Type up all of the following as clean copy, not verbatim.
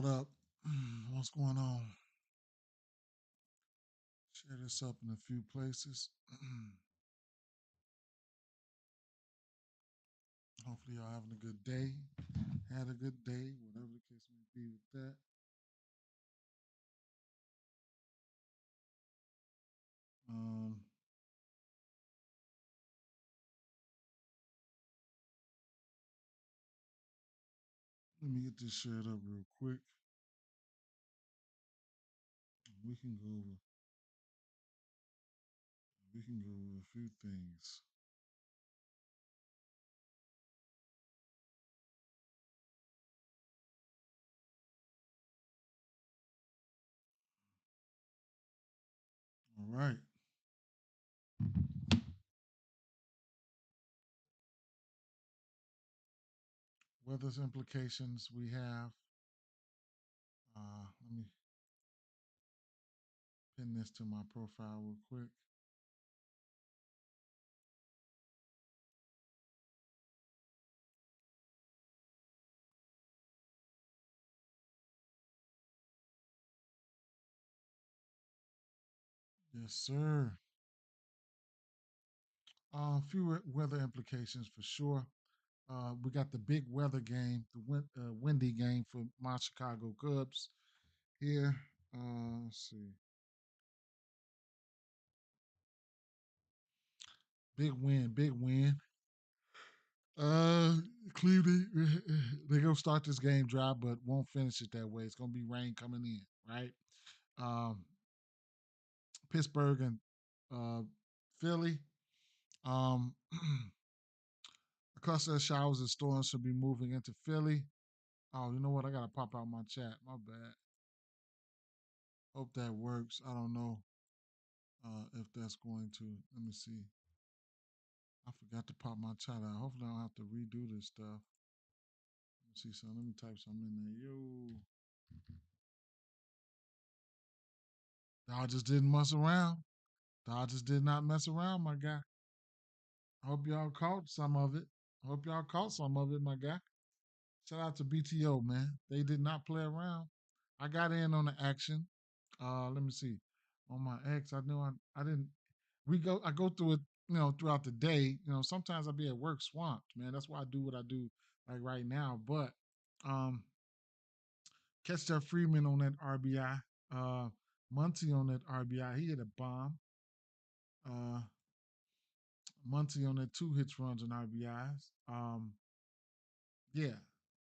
What up? What's going on? Share this up in a few places. Hopefully, y'all having a good day. Had a good day, whatever the case may be with that. Um, Let me get this shared up real quick. We can go over. We can go over a few things. All right. Weather's implications we have. Let me pin this to my profile real quick. Yes, sir. A few weather implications for sure. We got the big weather game, the windy game for my Chicago Cubs here. Let's see. Big win, big win. Uh, Cleveland, they're going to start this game dry, but won't finish it that way. It's going to be rain coming in, right? Um, Pittsburgh and uh, Philly. Um, a cluster of showers and storms should be moving into Philly. Oh, you know what? I got to pop out my chat. My bad. Hope that works. I don't know if that's going to. Let me see. I forgot to pop my chat out. Hopefully, I don't have to redo this stuff. Let me see something. Let me type something in there. Yo, Dodgers didn't mess around. Dodgers did not mess around, my guy. I hope y'all caught some of it. I hope y'all caught some of it, my guy. Shout out to BTO, man. They did not play around. I got in on the action. Let me see. On my ex, I knew I didn't. I go through it, throughout the day. Sometimes I be at work swamped, man. That's why I do what I do, like right now. But um, catch that Freeman on that RBI. Muncy on that RBI. He hit a bomb. Uh, Muncy on that two hits, runs, and RBIs. Yeah,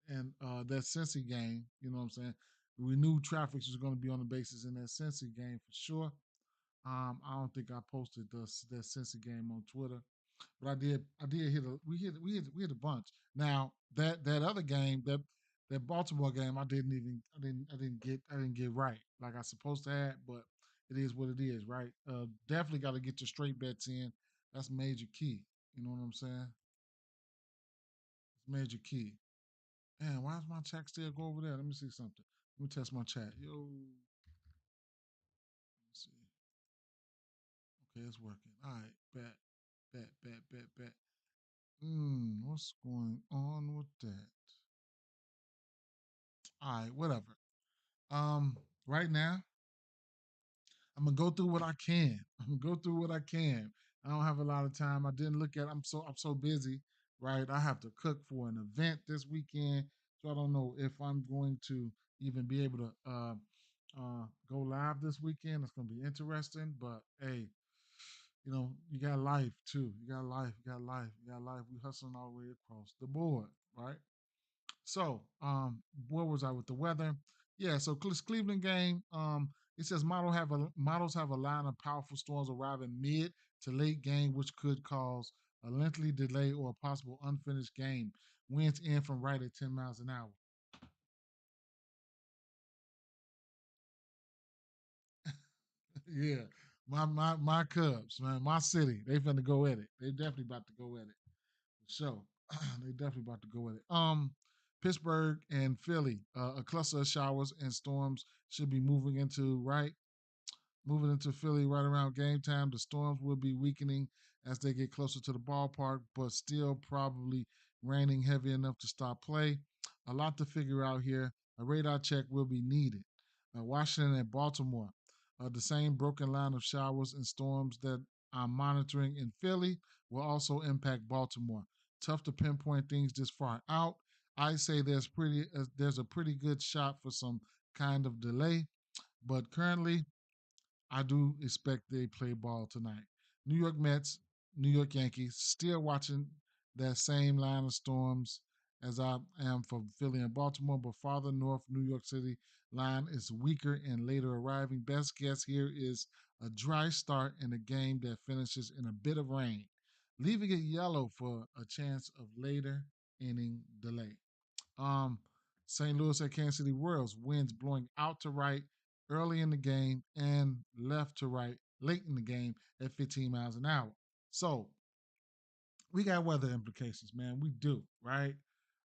and that Cincy game, you know what I'm saying? We knew traffic was going to be on the bases in that Cincy game for sure. I don't think I posted that Cincy game on Twitter, but I did hit a we hit a bunch. Now that other game, that Baltimore game, I didn't get right like I supposed to have, but it is what it is, right? Definitely got to get your straight bets in. That's major key. You know what I'm saying? It's major key. Man, why does my chat still go over there? Let me see something. Let me test my chat. Yo, let's see. Okay, it's working. All right, bet. What's going on with that? All right, whatever. Um, right now, I'm gonna go through what I can. I'm gonna go through what I can. I don't have a lot of time. I didn't look at. I'm so busy. Right, I have to cook for an event this weekend, so I don't know if I'm going to even be able to go live this weekend. It's gonna be interesting, but hey, you got life too. You got life. You got life. You got life. We hustling all the way across the board, right? So, where was I with the weather? Yeah, so this Cleveland game, it says models have a line of powerful storms arriving mid to late game, which could cause a lengthy delay or a possible unfinished game. Winds in from right at 10 miles an hour. Yeah, my Cubs, man, my city, they finna go at it. They definitely about to go at it. So they definitely about to go at it. Pittsburgh and Philly, a cluster of showers and storms should be moving into Philly right around game time. The storms will be weakening as they get closer to the ballpark, but still probably raining heavy enough to stop play. A lot to figure out here. A radar check will be needed. Washington and Baltimore. The same broken line of showers and storms that I'm monitoring in Philly will also impact Baltimore. Tough to pinpoint things this far out. I say there's a pretty good shot for some kind of delay, but currently I do expect they play ball tonight. New York Mets, New York Yankees, still watching that same line of storms as I am for Philly and Baltimore, but farther north, New York City line is weaker and later arriving. Best guess here is a dry start in a game that finishes in a bit of rain, leaving it yellow for a chance of later inning delay. Um, St. Louis at Kansas City Royals, winds blowing out to right early in the game and left to right late in the game at 15 miles an hour. So we got weather implications, man. We do, right?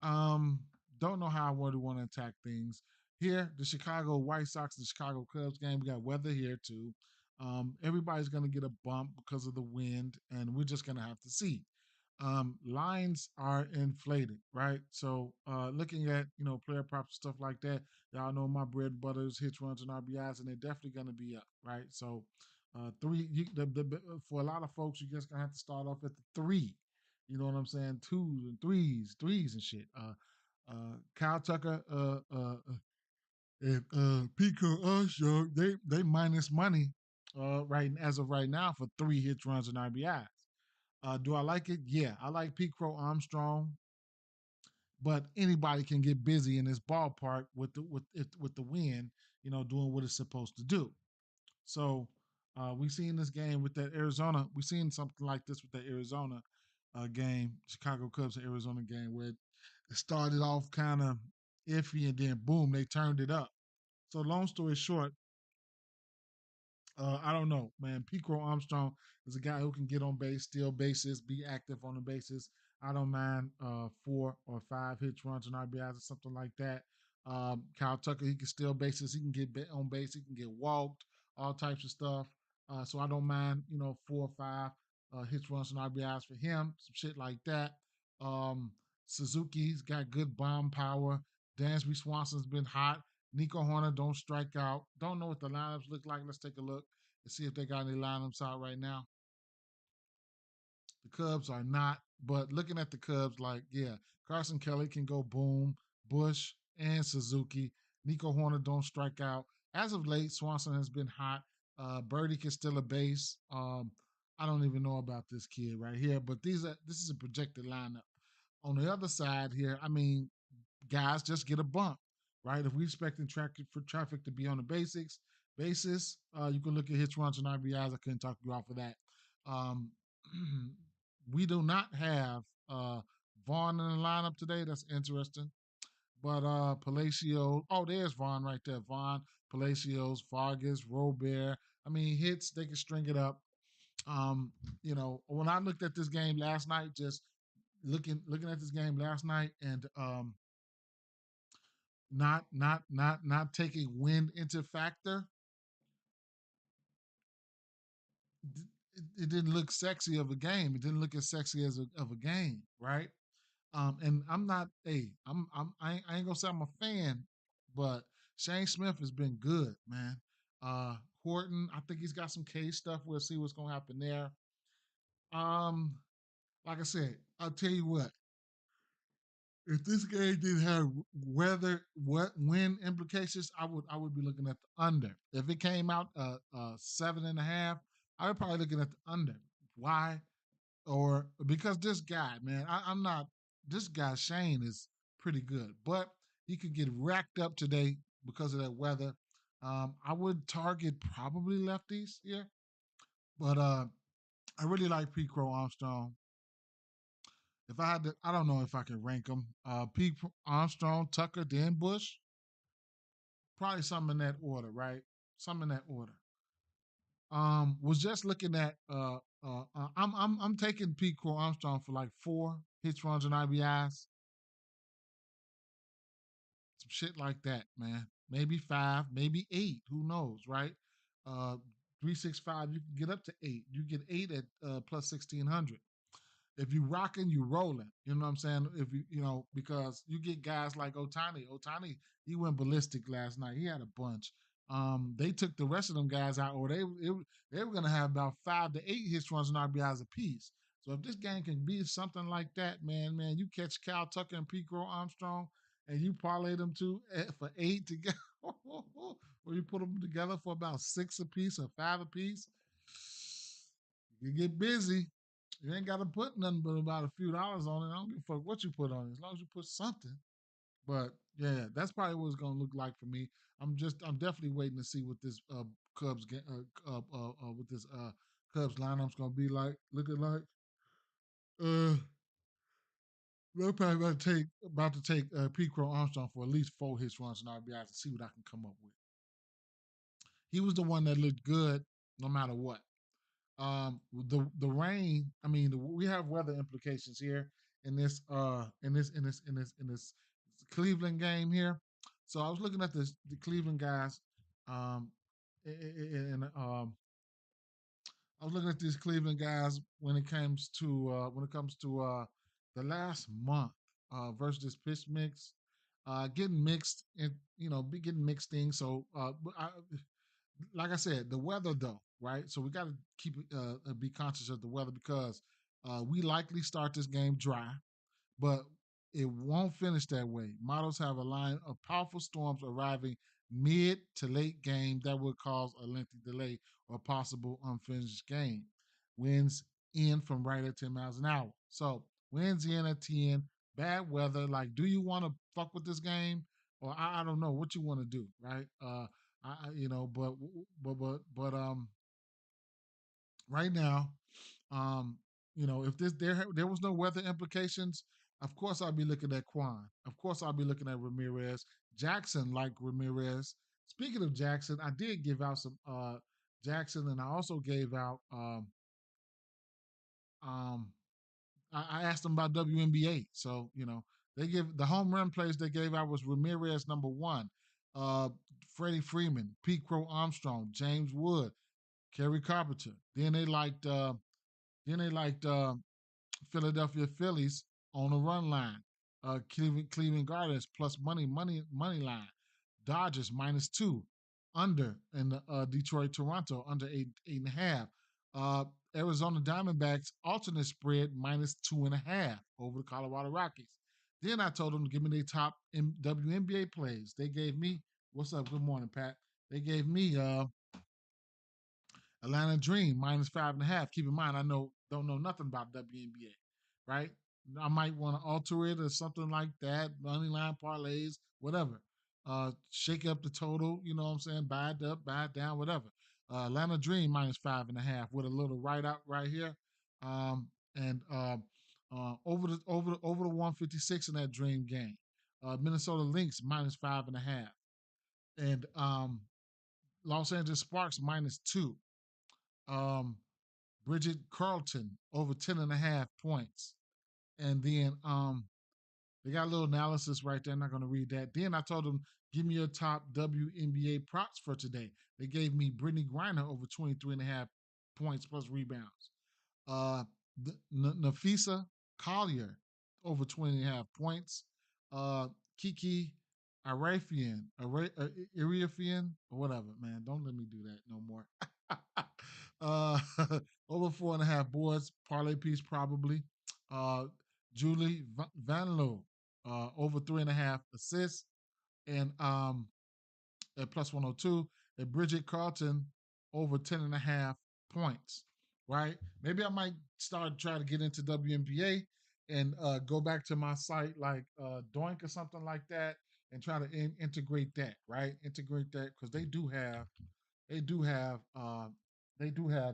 Um, don't know how I would want to attack things. Here, the Chicago White Sox and the Chicago Cubs game, we got weather here too. Everybody's going to get a bump because of the wind, and we're just going to have to see. Lines are inflated, right? So looking at player props stuff like that, y'all know my bread and butter is hits, runs, and RBIs, and they're definitely going to be up, right? So for a lot of folks, you're just gonna have to start off at the three. You know what I'm saying? Twos and threes and shit. Kyle Tucker, and Pico Armstrong, they minus money, right as of right now for 3 hits, runs, and RBIs. Do I like it? Yeah, I like Pete Crow Armstrong, but anybody can get busy in this ballpark with the wind, doing what it's supposed to do. So we seen this game with that Arizona. We seen something like this with the Arizona game, Chicago Cubs and Arizona game, where it started off kind of iffy and then boom, they turned it up. So long story short, I don't know, man. Pico Armstrong is a guy who can get on base, steal bases, be active on the bases. I don't mind 4 or 5 hits, runs, and RBIs or something like that. Kyle Tucker, he can steal bases, he can get on base, he can get walked, all types of stuff. So I don't mind, 4 or 5 hits, runs, and RBIs for him, some shit like that. Um, Suzuki's got good bomb power. Dansby Swanson's been hot. Nico Horner don't strike out. Don't know what the lineups look like. Let's take a look and see if they got any lineups out right now. The Cubs are not, but looking at the Cubs, like, yeah, Carson Kelly can go boom, Bush and Suzuki. Nico Horner don't strike out. As of late, Swanson has been hot. Birdie can steal a base. I don't even know about this kid right here, but this is a projected lineup. On the other side here, I mean, guys just get a bump, right? If we're expecting traffic to be on the basis, you can look at hits, runs, and RBIs. I couldn't talk you off of that. Um, we do not have Vaughn in the lineup today. That's interesting. But Palacio, oh, there's Vaughn right there. Vaughn, Palacios, Vargas, Robert. I mean, hits, they can string it up. When I looked at this game last night, just looking at this game last night and not taking wind into factor, it didn't look sexy of a game. It didn't look as sexy of a game, right? And I'm not, hey, I ain't gonna say I'm a fan, but Shane Smith has been good, man. Horton, I think he's got some cage stuff. We'll see what's gonna happen there. Um, like I said, I'll tell you what. If this game didn't have wind implications, I would be looking at the under. If it came out 7.5, I would probably looking at the under. Why? Or because this guy, man, I'm not. This guy Shane is pretty good, but he could get racked up today because of that weather. I would target probably lefties here, but I really like Pete Crow Armstrong. If I had to, I don't know if I can rank them. Pete Armstrong, Tucker, then Bush. Probably something in that order, right? Something in that order. Was just looking at I'm taking Pete Crow Armstrong for like 4 hits, runs, and RBIs. Some shit like that, man. Maybe 5, maybe 8. Who knows, right? Uh 365, you can get up to 8. You get 8 at plus 1600. if you rocking, you rolling. You know what I'm saying? If because you get guys like Otani. Otani, he went ballistic last night. He had a bunch. They took the rest of them guys out, or they were gonna have about 5 to 8 hits, runs, and RBIs apiece. So if this game can be something like that, man, you catch Cal Tucker and Pete Crow Armstrong, and you parlay them two for 8 together, or you put them together for about 6 apiece or 5 apiece, you get busy. You ain't got to put nothing but about a few dollars on it. I don't give a fuck what you put on it, as long as you put something. But yeah, that's probably what it's gonna look like for me. I'm definitely waiting to see what this Cubs get, what this Cubs lineup's gonna be like, looking like. Uh, they're probably about to take Pete Crow Armstrong for at least 4 hits, runs, and RBIs to see what I can come up with. He was the one that looked good no matter what. The rain. I mean, we have weather implications here in this Cleveland game here. So I was looking at the Cleveland guys, um, and I was looking at these Cleveland guys when it comes to the last month versus this pitch mix, getting mixed and be getting mixed things. So like I said, the weather though, right? So we got to be conscious of the weather because we likely start this game dry, but it won't finish that way. Models have a line of powerful storms arriving mid to late game that would cause a lengthy delay or possible unfinished game. Winds in from right at 10 miles an hour. So winds in at 10, bad weather. Like, do you want to fuck with this game? Or I don't know what you want to do, right? But right now, um, if there was no weather implications, of course I'll be looking at Quan. Of course I'll be looking at Ramirez. Jackson like Ramirez. Speaking of Jackson, I did give out some Jackson, and I also gave out um I asked them about WNBA. So, they give the home run plays they gave out was Ramirez #1, uh Freddie Freeman, Pete Crow Armstrong, James Wood, Kerry Carpenter. Then they liked Philadelphia Phillies on the run line. Cleveland Guardians plus money line. Dodgers -2 under in the Detroit Toronto under eight and a half. Uh, Arizona Diamondbacks alternate spread -2.5 over the Colorado Rockies. Then I told them to give me their top WNBA plays. They gave me what's up. Good morning, Pat. They gave me Atlanta Dream -5.5. Keep in mind, I don't know nothing about WNBA, right? I might want to alter it or something like that. Money line parlays, whatever. Shake up the total. You know what I'm saying? Buy it up, buy it down, whatever. Atlanta Dream -5.5 with a little write out right here, and over the 156 in that Dream game. Minnesota Lynx -5.5, and Los Angeles Sparks -2. um, Bridget Carlton over 10.5 points. And then they got a little analysis right there. I'm not going to read that. Then I told them, give me your top WNBA props for today. They gave me Brittany Griner over 23.5 points plus rebounds. Uh, Nafisa Collier over 20.5 points. Kiki Iriafian, or whatever, man. Don't let me do that no more. uh, over 4.5 boards, parlay piece probably. Uh, Julie Vanlo, over 3.5 assists, and at plus 102, and Bridget Carlton over 10.5 points. Right? Maybe I might start trying to get into WNBA and go back to my site like Doink or something like that, and try to integrate that. Right? Integrate that because they do have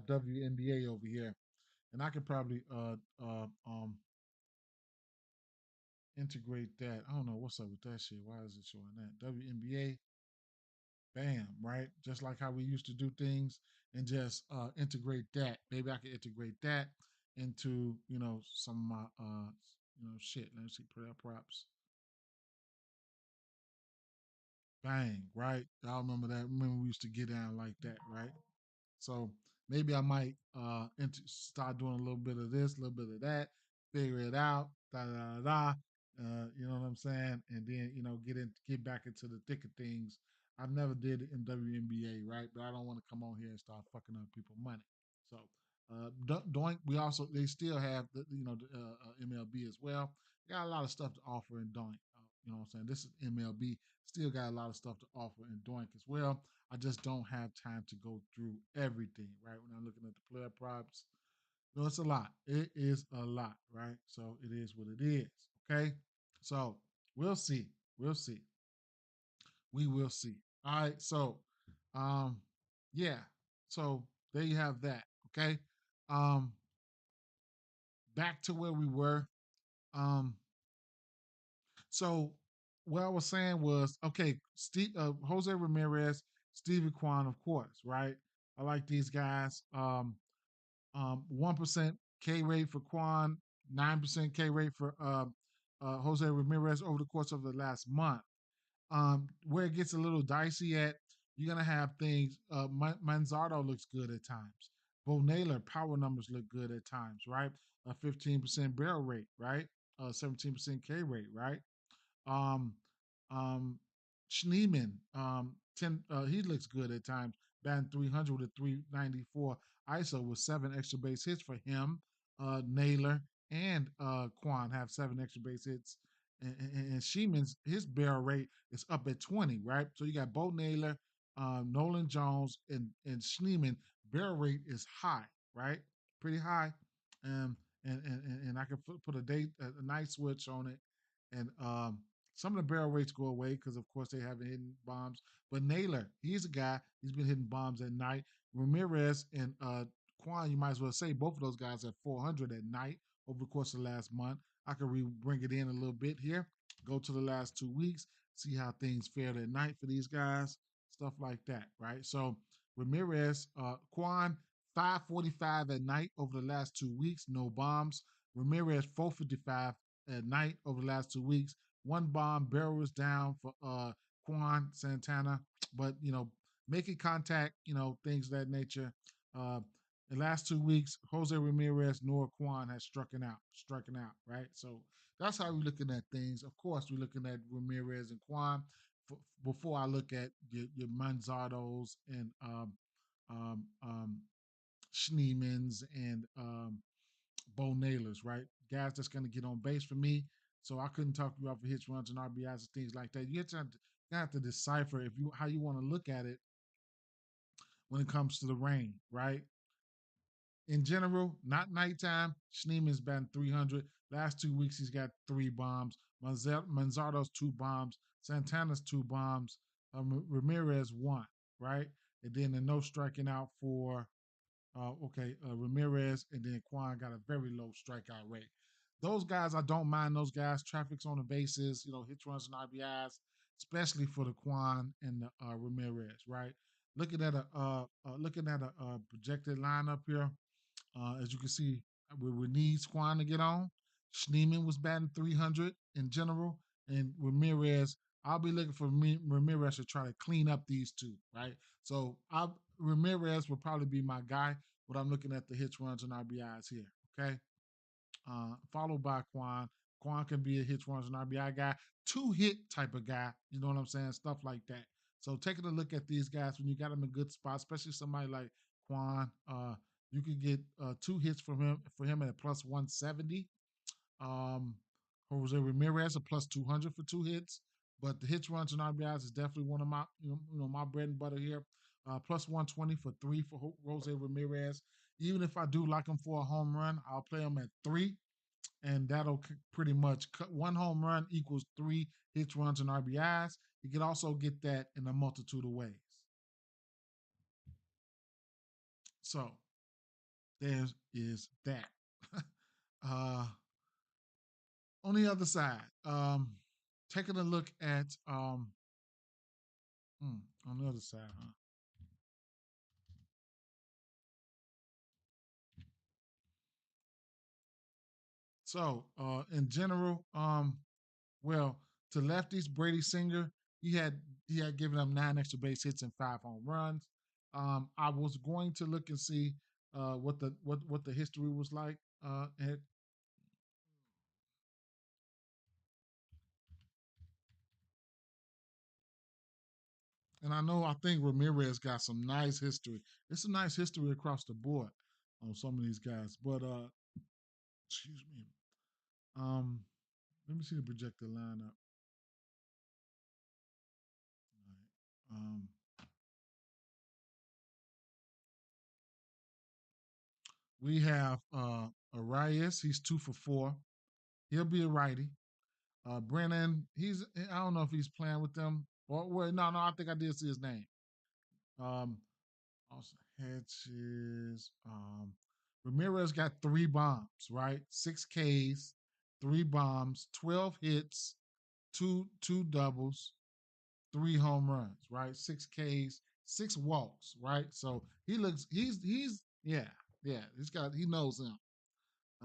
WNBA over here, and I could probably integrate that. I don't know what's up with that shit. Why is it showing that WNBA? Bam, right? Just like how we used to do things, and just integrate that. Maybe I could integrate that into some of my shit. Let me see, put out props. Bang, right? Y'all remember that? Remember we used to get down like that, right? So maybe I might start doing a little bit of this, a little bit of that. figure it out, da da da da. You know what I'm saying? And then get back into the thick of things. I never did it in WNBA, right? But I don't want to come on here and start fucking up people's money. So Doink, they still have the MLB as well. They got a lot of stuff to offer in Doink. You know what I'm saying? This is MLB. Still got a lot of stuff to offer in Doink as well. I just don't have time to go through everything, right? When I'm looking at the player props, it's a lot. It is a lot, right? So it is what it is. Okay. So we'll see. We'll see. We will see. All right. So, um, yeah. So there you have that. Okay. Um, back to where we were. Um, so what I was saying was, okay, Jose Ramirez, Stevie Kwan, of course, right? I like these guys. 1% K rate for Quan, 9% K rate for Jose Ramirez over the course of the last month. Where it gets a little dicey at, you're gonna have things. Manzardo looks good at times. Bo Naylor power numbers look good at times, right? A 15% barrel rate, right? 17% K rate, right? Um, um, Schneeman, 10. He looks good at times. Batting 300 with a 394 ISO with 7 extra base hits for him. Naylor and Quan have 7 extra base hits. And Sheeman's his barrel rate is up at 20, right? So you got Bo Naylor, Nolan Jones, and Schneeman. Barrel rate is high, right? Pretty high. Um, and I can put a nice switch on it, and some of the barrel rates go away because, of course, they haven't hidden bombs. But Naylor, he's a guy. He's been hitting bombs at night. Ramirez and Quan, you might as well say both of those guys at 400 at night over the course of the last month. I can bring it in a little bit here. Go to the last 2 weeks, see how things fared at night for these guys, stuff like that, right? So Ramirez, Quan, 545 at night over the last 2 weeks, no bombs. Ramirez, 455 at night over the last 2 weeks. One bomb, barrel was down for Quan Santana, but making contact, things of that nature. Uh, the last 2 weeks, Jose Ramirez nor Quan has striking out, right? So that's how we're looking at things. Of course, we're looking at Ramirez and Quan before I look at your Manzados and um, um, Schneemans and Bo Naylors, right? Guys that's going to get on base for me. So I couldn't talk you off for hits, runs, and RBIs and things like that. You have to decipher if you how you want to look at it when it comes to the rain, right? In general, not nighttime. Schneeman's batting 300. Last 2 weeks, he's got 3 bombs. Manzardo's 2 bombs. Santana's 2 bombs. Ramirez 1, right? And then the no striking out for Ramirez, and then Quan got a very low strikeout rate. Those guys, I don't mind those guys. Traffic's on the bases, hits, runs, and RBIs, especially for the Quan and the Ramirez, right? Looking at a projected lineup here, as you can see, we need Quan to get on. Schneeman was batting 300 in general, and Ramirez. I'll be looking for Ramirez to try to clean up these two, right? So Ramirez will probably be my guy, but I'm looking at the hits, runs, and RBIs here. Okay, followed by Quan. Quan can be a hits, runs, and RBI guy, 2 hit type of guy. You know what I'm saying? Stuff like that. So taking a look at these guys when you got them in good spots, especially somebody like Quan, you could get 2 hits for him at a plus 170. Um, Jose Ramirez a plus 200 for 2 hits. But the hits, runs, and RBIs is definitely one of my my bread and butter here. Plus 120 for 3 for Jose Ramirez. Even if I do like him for a home run, I'll play him at 3, and that'll pretty much cut 1 home run equals 3 hits, runs, and RBIs. You can also get that in a multitude of ways. So there is that. uh, on the other side, taking a look at on the other side, huh? So in general, well, to lefties, Brady Singer, he had he had given up 9 extra base hits and 5 home runs. I was going to look and see what the history was like. And I think Ramirez got some nice history. It's a nice history across the board on some of these guys. But excuse me. Um, let me see the projected lineup. All right. We have Arias. He's 2 for 4. He'll be a righty. Brennan. I don't know if he's playing with them. Or well, no. I think I did see his name. Um, Also, Hedges. Ramirez got 3 bombs, right? 6 Ks, 3 bombs, 12 hits, two doubles, 3 home runs, right? 6 Ks, 6 walks, right? So he's yeah. He knows him.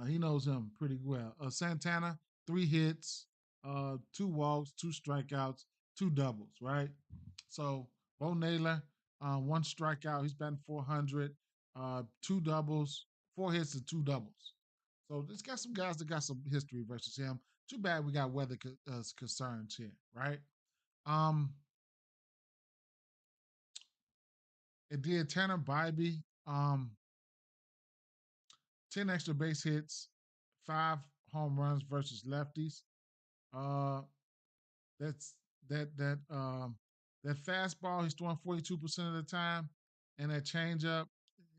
He knows him pretty well. Santana, 3 hits, 2 walks, 2 strikeouts, 2 doubles, right? So Bo Naylor, 1 strikeout. He's batting 400, 2 doubles, 4 hits and 2 doubles. So it's got some guys that got some history versus him. Too bad we got weather concerns here, right? Um, it did Tanner Bybee, 10 extra base hits, 5 home runs versus lefties. Uh, that's that fastball he's throwing 42% of the time, and that changeup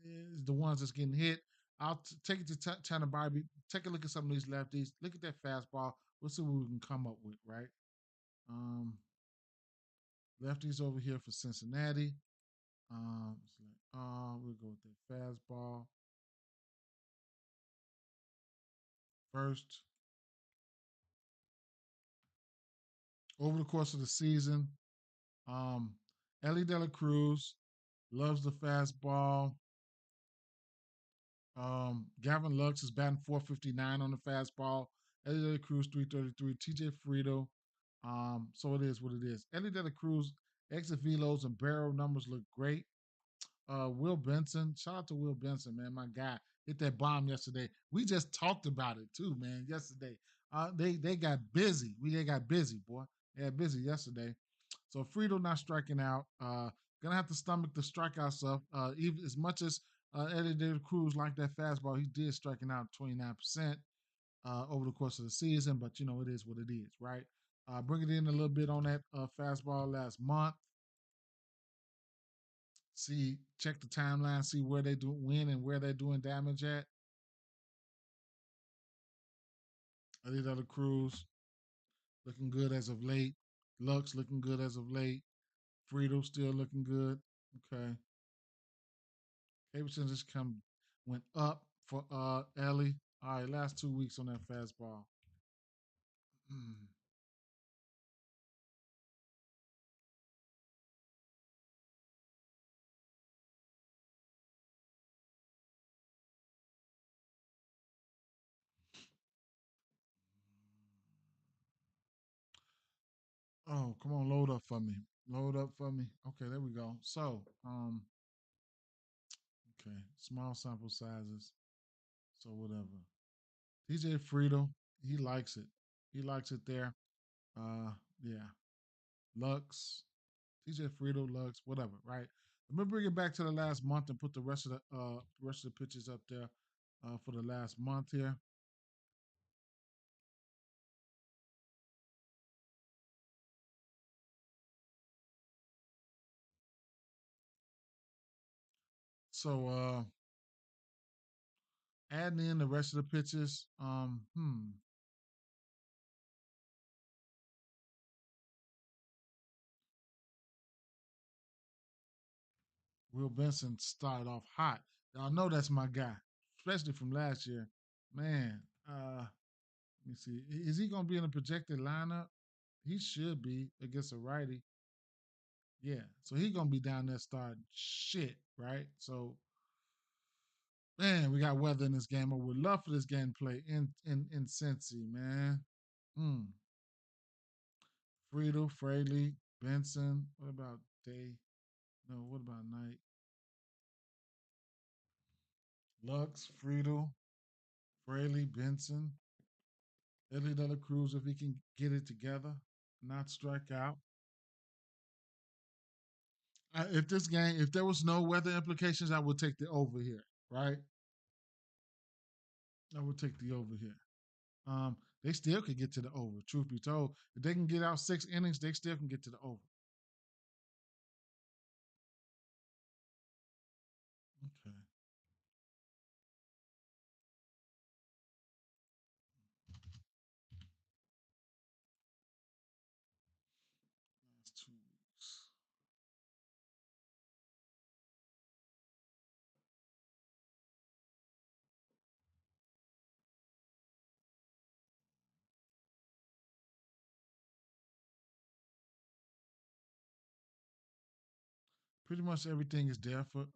is the ones that's getting hit. I'll take it to Tanner Bybee. Take a look at some of these lefties. Look at that fastball. We'll see what we can come up with, right? Um, Lefties over here for Cincinnati. We'll go with that fastball first. Over the course of the season, um, Ellie De La Cruz loves the fastball. Gavin Lux is batting 459 on the fastball. Ellie De La Cruz 333. TJ Frito. So it is what it is. Ellie De La Cruz exit velos and barrel numbers look great. Will Benson, shout out to Will Benson, man. My guy hit that bomb yesterday. We just talked about it too, man. Yesterday, they got busy. They got busy, boy. They got busy yesterday. So Frito not striking out. Gonna have to stomach the strikeout stuff. Even as much as Eddie De La Cruz like that fastball, he did striking out 29% over the course of the season. But you know it is what it is, right? Bring it in a little bit on that fastball last month. See, check the timeline, see where they do win and where they're doing damage at. Eddie De La Cruz looking good as of late. Lux looking good as of late. Frito still looking good. Okay. Davidson just went up for Ellie. All right, last 2 weeks on that fastball. Mm. Oh, come on, load up for me. Load up for me. Okay, there we go. So, okay, small sample sizes. So whatever. DJ Frito, he likes it. He likes it there. Uh, yeah. Lux, TJ Frito, Lux, whatever, right? Let me bring it back to the last month and put the rest of the pitches up there for the last month here. So adding in the rest of the pitches, Will Benson started off hot. Y'all know that's my guy, especially from last year. Man, let me see. Is he gonna be in a projected lineup? He should be against a righty. Yeah, so he gonna be down there starting shit, right? So, man, we got weather in this game. I would love for this game to play in Cincy, man. Mm. Friedel, Fraley, Benson. What about day? No, what about night? Lux, Friedel, Fraley, Benson, Ellie De La Cruz if he can get it together, not strike out. If this game, if there was no weather implications, I would take the over here. Right? I would take the over here. They still could get to the over. Truth be told, if they can get out 6 innings, they still can get to the over. Okay. That's 2 weeks. Pretty much everything is there for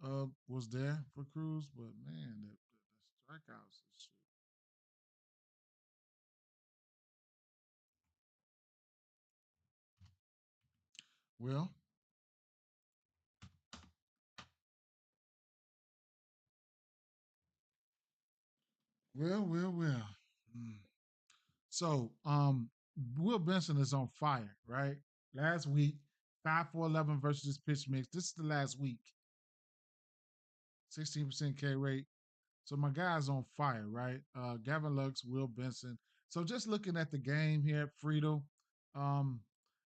was there for Cruz, but man, the strikeouts is shit. Well, well. Mm. So, Will Benson is on fire, right? Last week, 5 for 11 versus this pitch mix. This is the last week, 16% K rate. So my guy's on fire, right? Gavin Lux, Will Benson. So just looking at the game here, Friedel, um,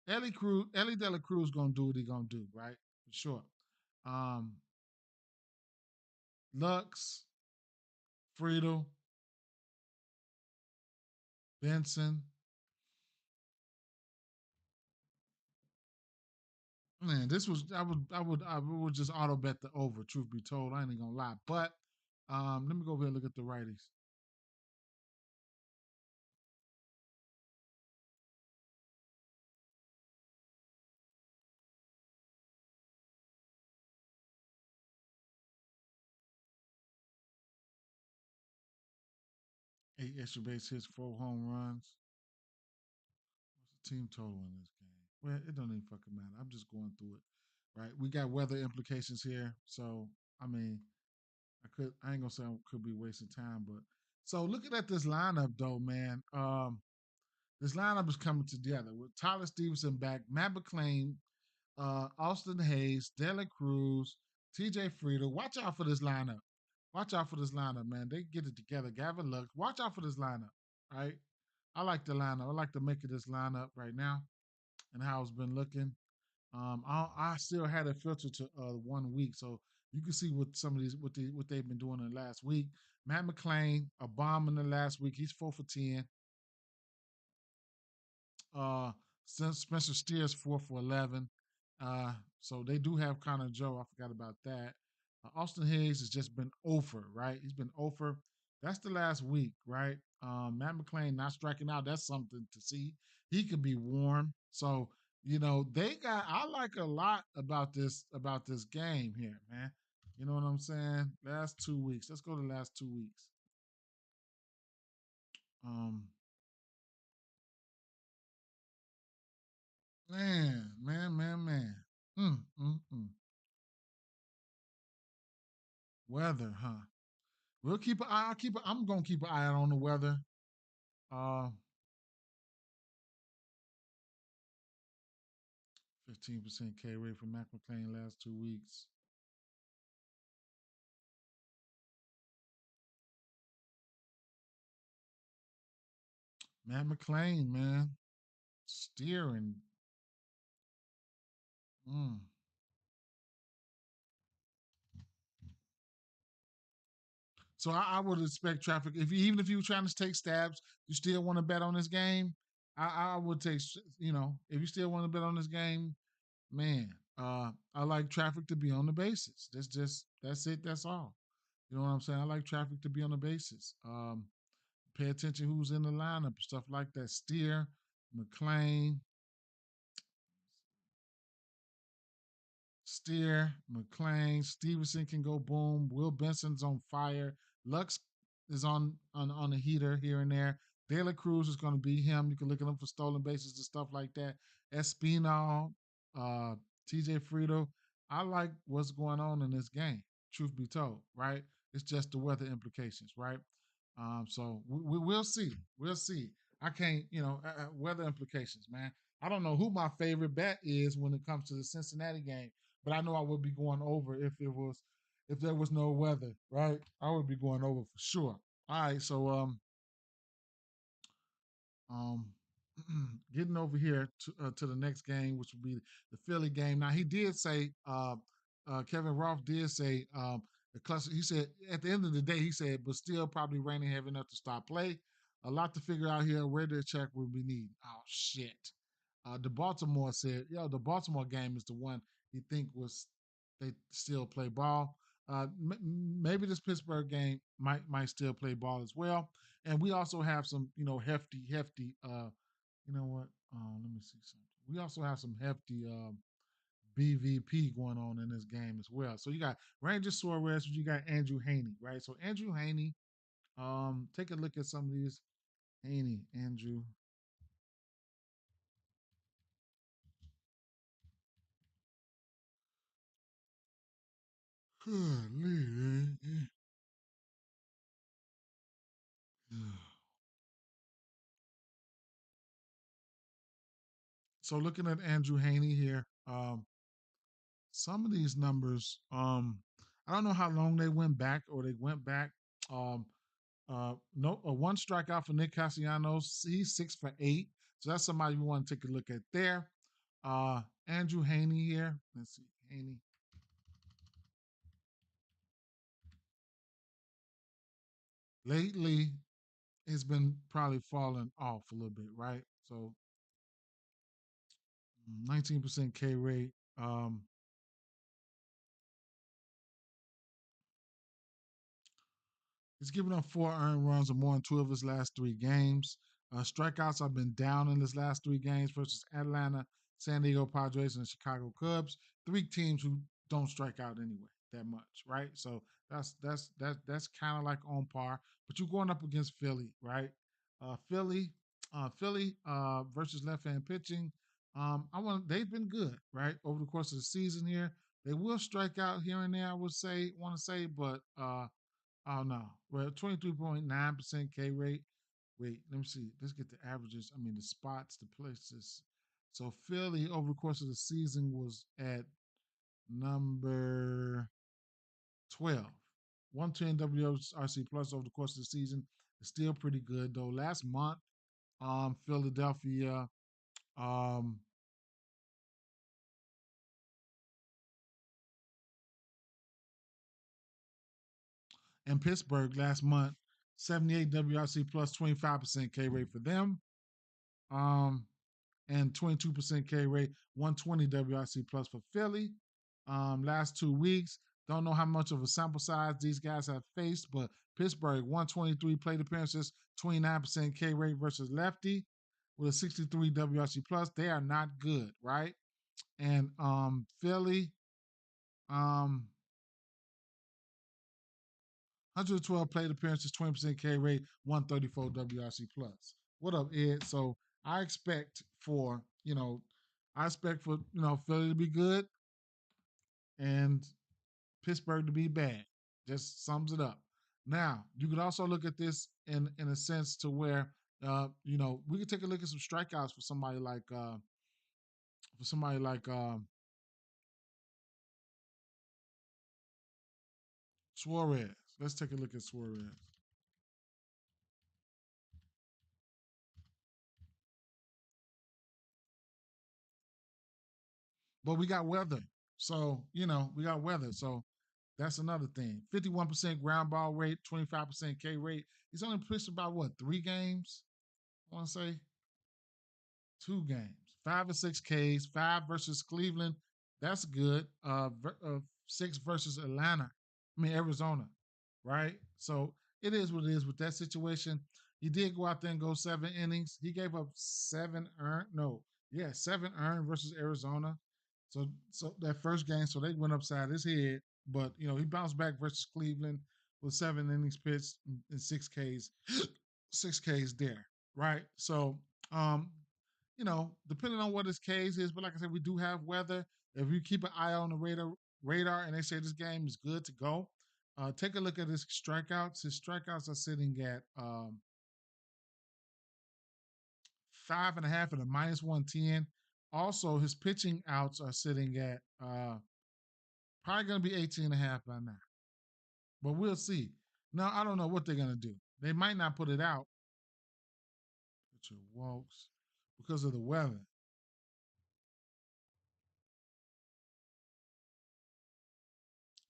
Ellie De La Cruz gonna do what he gonna do, right? For sure. Um, Lux, Friedel, Benson. Man, this was I would just auto bet the over. Truth be told, I ain't gonna lie. But let me go over here and look at the righties. 8 extra base hits, 4 home runs. What's the team total in this game? Well, it don't even fucking matter. I'm just going through it, right? We got weather implications here, so I mean, I ain't gonna say I could be wasting time, but so looking at this lineup though, man, this lineup is coming together with Tyler Stevenson back, Matt McClain, Austin Hayes, Dela Cruz, TJ Friedel. Watch out for this lineup. Watch out for this lineup, man. They get it together. Gavin Lux. Watch out for this lineup, right? I like the lineup. I like the make of this lineup right now and how it's been looking. I still had it filtered to 1 week, so you can see what some of these what they've been doing in the last week. Matt McClain, a bomb in the last week. He's 4 for 10. Uh, Spencer Steers 4 for 11. So they do have Connor Joe. I forgot about that. Austin Higgs has just been over, right? He's been over. That's the last week, right? Matt McClain not striking out. That's something to see. He could be warm. So they got. I like a lot about this game here, man. You know what I'm saying? Last 2 weeks. Let's go to the last 2 weeks. Um, man. Mm. Weather, huh? We'll keep an eye. I'm gonna keep an eye out on the weather. Uh, 15% K rate for Mac McClain last 2 weeks. Matt McClain, man, steering. Mm. So I would expect traffic. Even if you were trying to take stabs, you still want to bet on this game. I would take. If you still want to bet on this game, man, I like traffic to be on the basis. That's it. That's all. You know what I'm saying? I like traffic to be on the basis. Pay attention who's in the lineup, stuff like that. Steer, McClain, Steer, McClain, Stevenson can go boom. Will Benson's on fire. Lux is on the heater here and there. De La Cruz is going to be him. You can look at him for stolen bases and stuff like that. Espinal, uh, TJ Friedel. I like what's going on in this game. Truth be told, right? It's just the weather implications, right? So we'll see. We'll see. I can't, weather implications, man. I don't know who my favorite bet is when it comes to the Cincinnati game. but I know I would be going over if there was no weather, right? I would be going over for sure. All right, so um, getting over here to the next game, which would be the Philly game. Now he did say, Kevin Roth did say, the cluster. He said at the end of the day, he said, but still probably raining heavy enough to stop play. A lot to figure out here. Where their check will be needed. Oh shit. The Baltimore said, yo, the Baltimore game is the one he think was they still play ball. Maybe this Pittsburgh game might still play ball as well. And we also have some, hefty. You know what? Let me see something. We also have some hefty BVP going on in this game as well. So you got Ranger Suarez, you got Andrew Haney, right? So Andrew Haney, take a look at some of these. Andrew. So looking at Andrew Haney here, some of these numbers, I don't know how long they went back or they went back. Um, no, one strikeout for Nick Castellanos. He's 6 for 8. So that's somebody we want to take a look at there. Andrew Haney here. Let's see, Haney. Lately, it's been probably falling off a little bit, right? So 19% K rate. He's given up 4 earned runs or more in 2 of his last 3 games. Strikeouts have been down in his last 3 games versus Atlanta, San Diego Padres, and the Chicago Cubs. 3 teams who don't strike out anyway that much, right? So that's kind of like on par. But you're going up against Philly, right? Philly versus left-hand pitching. They've been good, right, over the course of the season here. They will strike out here and there, I would say, want to say, but oh no. Well, 23.9% K rate. Wait, let me see. Let's get the averages. I mean, the spots, the places. So Philly over the course of the season was at number 12. 110 WRC plus over the course of the season is still pretty good though. Last month, Philadelphia, um, and Pittsburgh last month, 78 WRC plus 25% K rate for them. Um, and 22% K rate, 120 WRC plus for Philly. Last 2 weeks, don't know how much of a sample size these guys have faced, but Pittsburgh, 123 plate appearances, 29% K rate versus lefty with a 63 WRC plus. They are not good, right? And Philly, um, 112 plate appearances, 20% K rate, 134 WRC plus. What up, Ed? So I expect for, Philly to be good and Pittsburgh to be bad. Just sums it up. Now, you could also look at this in a sense to where we could take a look at some strikeouts for somebody like Suarez. Let's take a look at Suarez. But we got weather. So, we got weather. So that's another thing. 51% ground ball rate, 25% K rate. He's only pitched about what, 3 games? I want to say 2 games. 5 and 6 Ks, 5 versus Cleveland. That's good. 6 versus Atlanta. I mean Arizona. Right? So it is what it is with that situation. He did go out there and go 7 innings. He gave up 7 earned. No, yeah, 7 earned versus Arizona. So that first game, so they went upside his head. But he bounced back versus Cleveland with 7 innings pitched and 6 Ks, 6 Ks there, right? So depending on what his case is, but like I said, we do have weather. If you keep an eye on the radar, and they say this game is good to go, take a look at his strikeouts. His strikeouts are sitting at 5.5 and a -110. Also, his pitching outs are sitting at Probably going to be 18 and a half by now. But we'll see. Now, I don't know what they're going to do. They might not put it out. Put your walks because of the weather.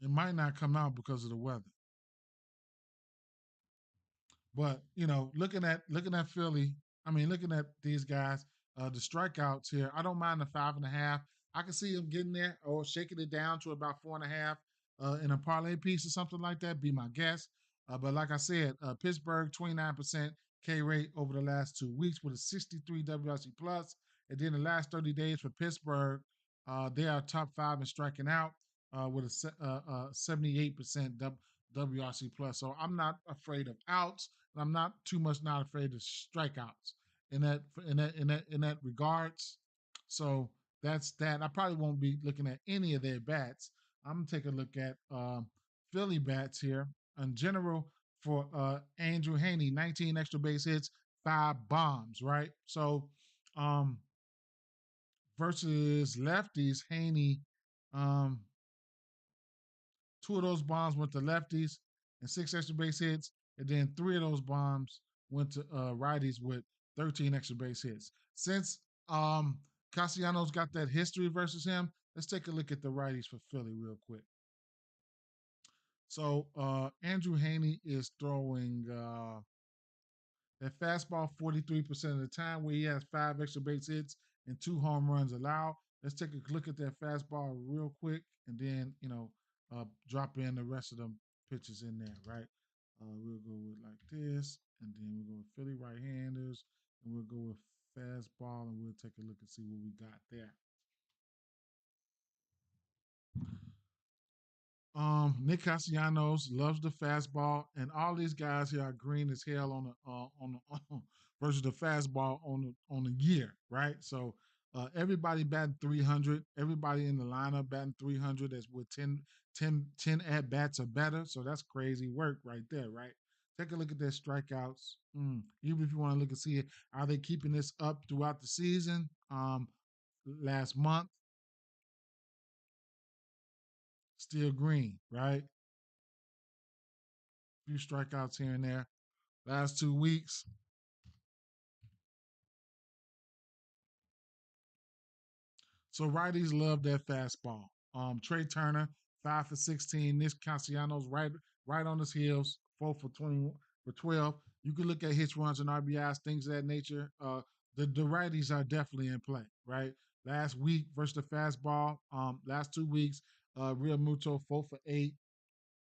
It might not come out because of the weather. But looking at Philly, I mean, looking at these guys, the strikeouts here, I don't mind the 5.5. I can see them getting there or shaking it down to about 4.5 in a parlay piece or something like that. Be my guess. But like I said, Pittsburgh 29% K rate over the last 2 weeks with a 63 WRC plus, and then the last 30 days for Pittsburgh, they are top five in striking out with a 78% WRC plus. So I'm not afraid of outs. I'm not too much not afraid of strikeouts in that regards. So that's that. I probably won't be looking at any of their bats. I'm gonna take a look at Philly bats here in general for Andrew Haney, 19 extra base hits, 5 bombs, right? So um versus lefties, Haney, um, 2 of those bombs went to lefties and 6 extra base hits, and then 3 of those bombs went to righties with 13 extra base hits. Since Castellanos got that history versus him, let's take a look at the righties for Philly real quick. So Andrew Haney is throwing that fastball 43% of the time, where he has 5 extra base hits and 2 home runs allowed. Let's take a look at that fastball real quick, and then drop in the rest of them pitches in there, right? We'll go with like this, and then we'll go with Philly right-handers, and we'll go with fastball, and we'll take a look and see what we got there. Nick Castellanos loves the fastball, and all these guys here are green as hell on versus the fastball on the year, right? So everybody batting 300, everybody in the lineup batting 300 that's with 10 at bats or better. So that's crazy work right there, right? Take a look at their strikeouts. Even if you want to look and see it, are they keeping this up throughout the season? Last month, still green, right? Few strikeouts here and there. Last 2 weeks, so righties love that fastball. Trey Turner, 5 for 16. Nick Castellanos, right on his heels, 4 for 12. You can look at hits, runs, and RBIs, things of that nature. The righties are definitely in play, right? Last week versus the fastball. Last 2 weeks, Real Muto 4 for 8.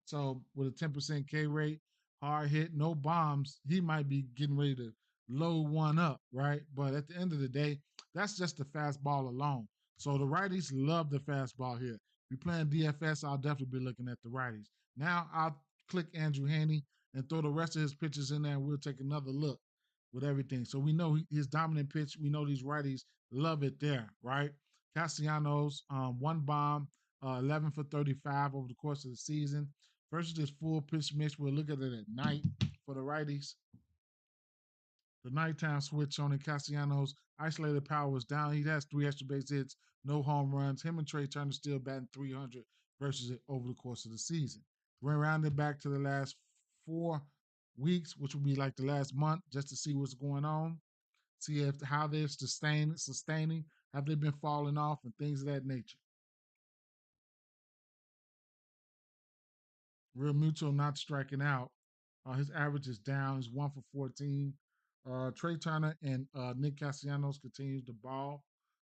So with a 10% K rate, hard hit, no bombs, he might be getting ready to load one up, right? But at the end of the day, that's just the fastball alone. So the righties love the fastball here. If you're playing DFS, I'll definitely be looking at the righties. Now I'll click Andrew Haney and throw the rest of his pitches in there, and we'll take another look with everything. So we know his dominant pitch. We know these righties love it there, right? Castellanos, 1 bomb, 11 for 35 over the course of the season versus this full pitch mix. We'll look at it at night for the righties. The nighttime switch on in Castellanos. Isolated power was down. He has 3 extra base hits, no home runs. Him and Trey Turner still batting 300 versus it over the course of the season. We're rounding back to the last 4 weeks, which will be like the last month, just to see what's going on. See if how they're sustaining, have they been falling off, and things of that nature. Real Muto not striking out. His average is down. He's 1 for 14. Trey Turner and Nick Castellanos continues to ball.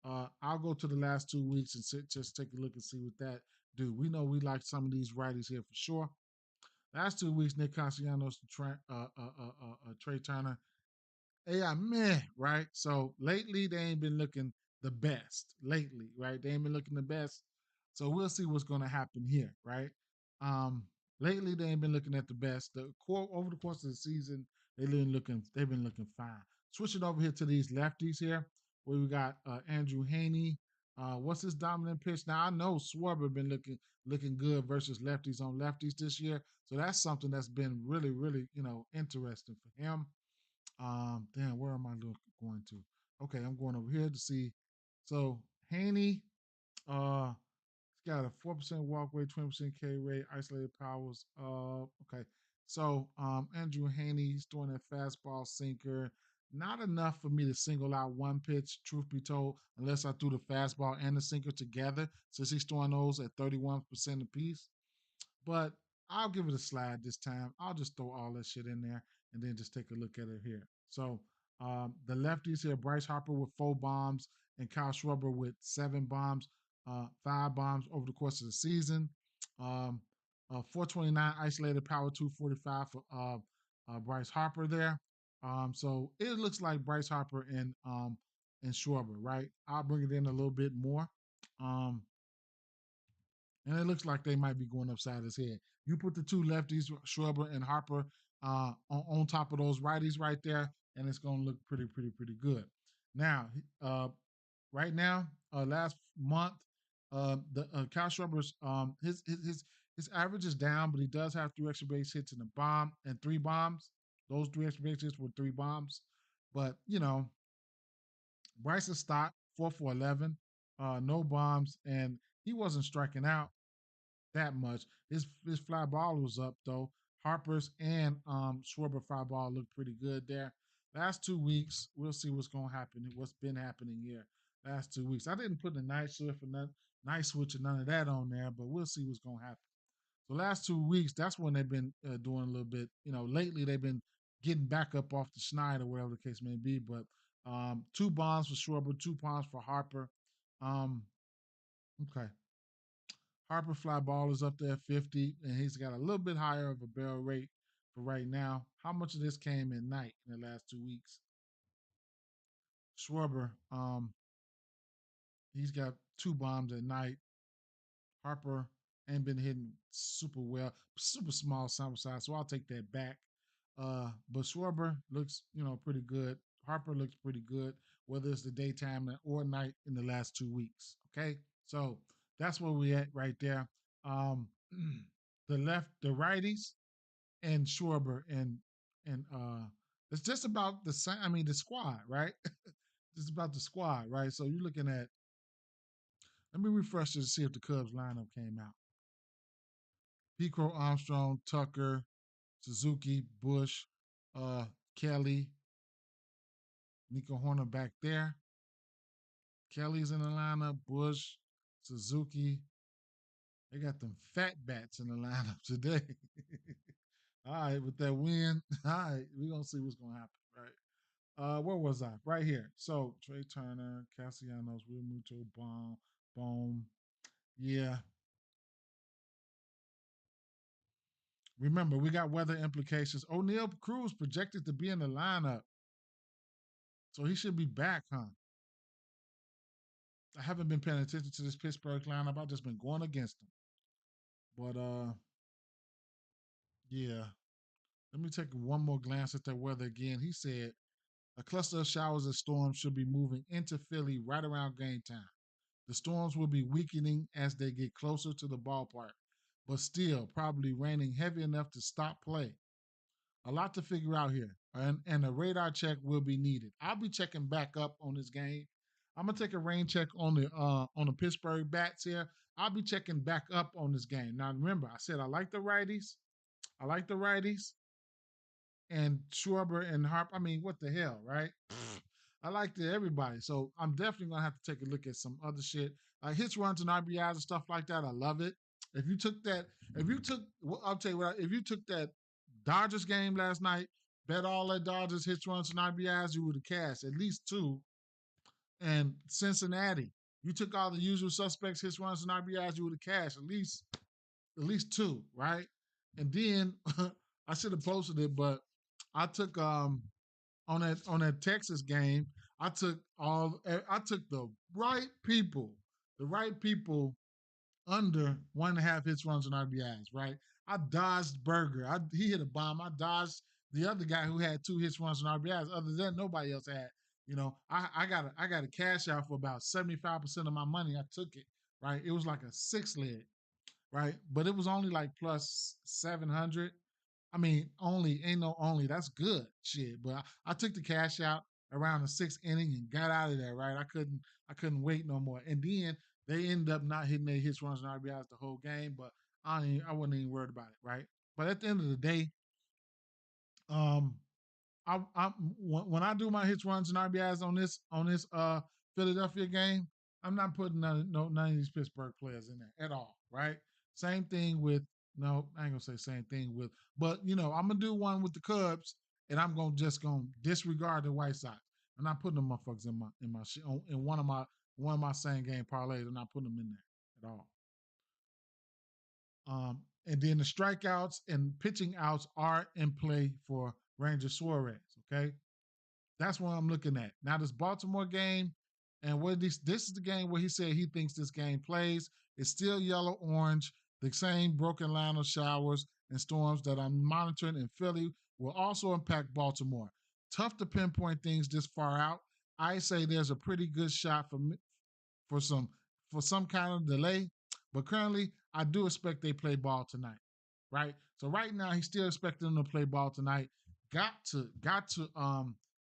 I'll go to the last 2 weeks and just take a look and see what that do. We know we like some of these righties here for sure. Last 2 weeks, Nick Castellanos, Trey Turner, AI meh, right? So lately they ain't been looking the best. Lately, right? They ain't been looking the best. So we'll see what's gonna happen here, right? Um, lately they ain't been looking at the best. The core over the course of the season, they've been looking fine. Switching over here to these lefties here, where we got Andrew Haney. What's his dominant pitch? Now I know Schwarber been looking good versus lefties on lefties this year. So that's something that's been really, really, interesting for him. Damn, where am I going to? Okay, I'm going over here to see. So Haney, uh, got a 4% walk rate, 20% K rate, isolated powers. Okay. So Andrew Haney, he's throwing that fastball sinker. Not enough for me to single out one pitch, truth be told, unless I threw the fastball and the sinker together, since he's throwing those at 31% apiece. But I'll give it a slide this time. I'll just throw all that shit in there and then just take a look at it here. So the lefties here, Bryce Harper with 4 bombs and Kyle Schwarber with 7 bombs, 5 bombs over the course of the season. Um, 429 isolated power, 245 for Bryce Harper there. So it looks like Bryce Harper and Schwarber, right? I'll bring it in a little bit more. Um, and it looks like they might be going upside his head. You put the two lefties, Schwarber and Harper, on top of those righties right there, and it's going to look pretty good. Now, right now, last month, the Kyle Schwarber's his average is down, but he does have 3 extra base hits in the bomb and 3 bombs. Those 3 extra base hits were 3 bombs, but Bryce's stock 4 for 11, no bombs, and he wasn't striking out that much. His fly ball was up though. Harper's and Schwarber fly ball looked pretty good there. Last 2 weeks, we'll see what's gonna happen. What's been happening here last 2 weeks. I didn't put a night shift or night switch or none of that on there, but we'll see what's gonna happen. So last 2 weeks, that's when they've been doing a little bit. Lately they've been getting back up off the schneid or whatever the case may be. But 2 bombs for Schwarber, 2 bombs for Harper. Um, okay. Harper fly ball is up there at 50, and he's got a little bit higher of a barrel rate for right now. How much of this came at night in the last 2 weeks? Schwarber, he's got 2 bombs at night. Harper ain't been hitting super well, super small sample size, so I'll take that back. But Schwarber looks, pretty good. Harper looks pretty good, whether it's the daytime or night in the last 2 weeks. Okay, so that's where we at right there. Um, the righties, and Schwarber and it's just about the same. I mean, the squad, right? Just about the squad, right? So you're looking at. Let me refresh to see if the Cubs lineup came out. Pico, Armstrong, Tucker, Suzuki, Bush, Kelly, Nico Horner back there. Kelly's in the lineup. Bush, Suzuki. They got them fat bats in the lineup today. All right, with that win, all right, we're gonna see what's gonna happen, right? Where was I? Right here. So Trey Turner, Castellanos, Will Muto, Boom. Yeah. Remember, we got weather implications. O'Neal Cruz projected to be in the lineup. So he should be back, huh? I haven't been paying attention to this Pittsburgh lineup. I've just been going against them. But yeah. Let me take one more glance at that weather again. He said a cluster of showers and storms should be moving into Philly right around game time. The storms will be weakening as they get closer to the ballpark, but still probably raining heavy enough to stop play. A lot to figure out here, and a radar check will be needed. I'll be checking back up on this game. I'm gonna take a rain check on the Pittsburgh bats here. I'll be checking back up on this game. Now remember, I said I like the righties. I like the righties and Schwarber and Harp. I mean, what the hell, right? I like everybody. So I'm definitely gonna have to take a look at some other shit. Hits, runs, and RBIs and stuff like that. I love it. If you took that, I'll tell you what. If you took that Dodgers game last night, bet all that Dodgers hits, runs, and RBIs, you would have cashed at least 2. And Cincinnati, you took all the usual suspects, hits, runs, and RBIs, you would have cashed at least 2, right? And then I should have posted it, but I took on that Texas game, I took the right people under 1.5 hits, runs, and RBIs. Right, I dodged Berger. He hit a bomb. I dodged the other guy who had 2 hits, runs, and RBIs. Other than that, nobody else had. I got a cash out for about 75% of my money. I took it. Right, it was like a 6 leg. Right, but it was only like plus 700. I mean, only ain't no only. That's good shit. But I took the cash out. around the sixth inning and got out of there. Right, I couldn't wait no more. And then they ended up not hitting their hits, runs, and RBIs the whole game. But I wasn't even worried about it. Right, but at the end of the day, um, I when I do my hits, runs, and RBIs on this Philadelphia game, I'm not putting none of these Pittsburgh players in there at all, right? Same thing with no, I ain't gonna say same thing with, but I'm gonna do one with the Cubs, and I'm gonna disregard the White Sox. I'm not putting them motherfuckers in one of my same game parlays. I'm not putting them in there at all. And then the strikeouts and pitching outs are in play for Ranger Suarez. Okay, that's what I'm looking at. Now this Baltimore game, and what this is the game where he said he thinks this game plays. It's still yellow orange. The same broken line of showers and storms that I'm monitoring in Philly will also impact Baltimore. Tough to pinpoint things this far out. I say there's a pretty good shot for some for some kind of delay, but currently I do expect they play ball tonight. Right? So right now he's still expecting them to play ball tonight. Got to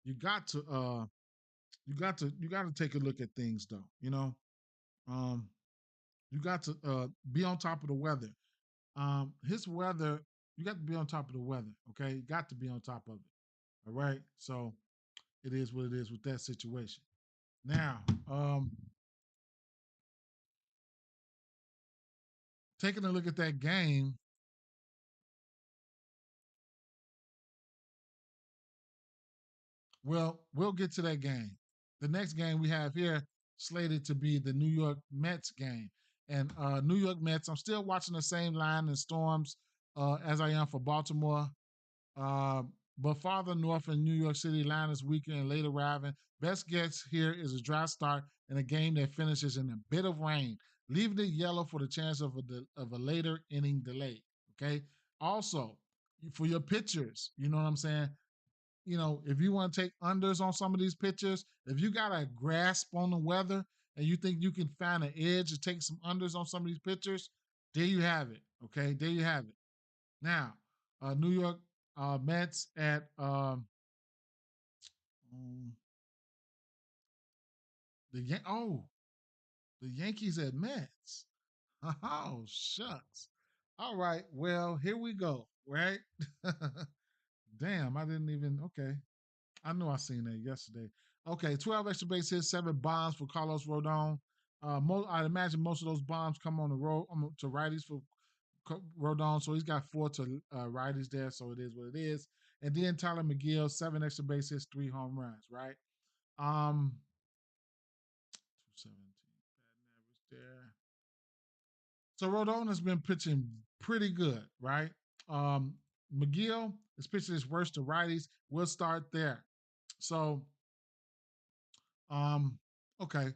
you got to you got to take a look at things though. Um, you got to be on top of the weather. His weather, you got to be on top of the weather. Okay, you got to be on top of it. All right, so it is what it is with that situation. Now, taking a look at that game, well, we'll get to that game. The next game we have here slated to be the New York Mets game. And New York Mets, I'm still watching the same line and storms as I am for Baltimore. Uh, but farther north in New York City, line is weaker and late arriving. Best guess here is a dry start and a game that finishes in a bit of rain, leaving it yellow for the chance of a later inning delay. Okay. Also, for your pitchers, you know what I'm saying? If you want to take unders on some of these pitchers, if you got a grasp on the weather and you think you can find an edge to take some unders on some of these pitchers, there you have it. Okay, there you have it. Now, New York Mets at um, the Yankees at Mets. Oh shucks. All right, well here we go. Right. Damn, I didn't even. Okay, I know I seen that yesterday. Okay, 12 extra base hits, 7 bombs for Carlos Rodon. I'd imagine most of those bombs come on the road to righties for Rodon, so he's got 4 to righties there, so it is what it is. And then Tyler McGill, 7 extra base hits, 3 home runs, right? 217, batting average there. So Rodon has been pitching pretty good, right? Um, McGill is pitching his worst to righties. We'll start there. So Um, okay.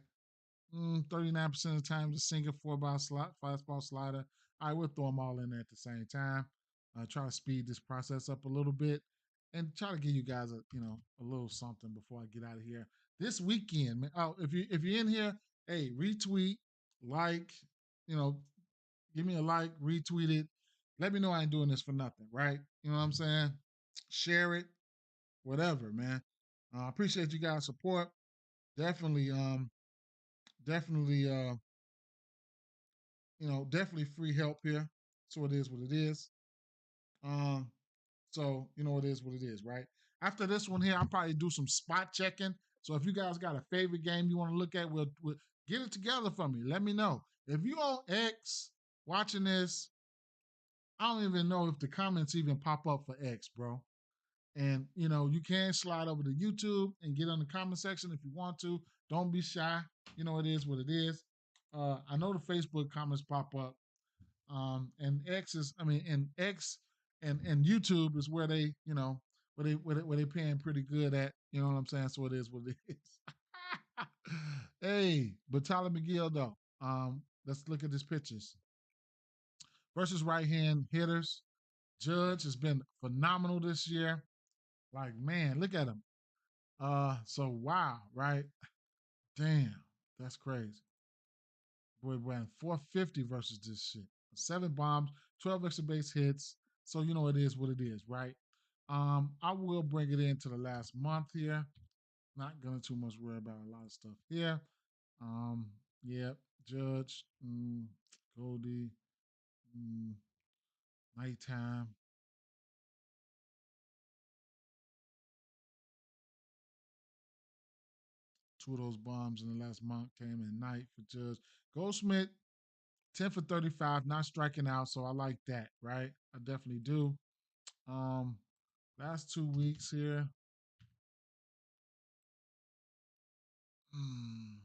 39% of the time, just single 4 ball slot, fastball slider. I will throw them all in there at the same time. Try to speed this process up a little bit and try to give you guys a little something before I get out of here. This weekend, man. Oh, if you're in here, hey, retweet, like, you know, give me a like, retweet it. Let me know I ain't doing this for nothing, right? You know what I'm saying? Share it, whatever, man. I appreciate you guys' support. Definitely, definitely definitely free help here. So it is what it is. Um, so it is what it is, right? After this one here, I'll probably do some spot checking. So if you guys got a favorite game you want to look at, we'll get it together for me. Let me know. If you on X watching this, I don't even know if the comments even pop up for X, bro. And you can slide over to YouTube and get on the comment section if you want to. Don't be shy. It is what it is. I know the Facebook comments pop up. And X is, I mean, and X and YouTube is where they, where they paying pretty good at. You know what I'm saying? So it is what it is. Hey, but Tyler McGill though. Let's look at his pitches versus right hand hitters. Judge has been phenomenal this year. Like, man, look at him. So wow, right? Damn, that's crazy. Boy ran 450 versus this shit. 7 bombs, 12 extra base hits. So it is what it is, right? I will bring it into the last month here. Not gonna too much worry about a lot of stuff here. Um, yep, Judge, Goldie, mm, Nighttime. Two of those bombs in the last month came at night for Judge. Goldsmith, 10 for 35, not striking out, so I like that, right? I definitely do. Um, last 2 weeks here. Hmm.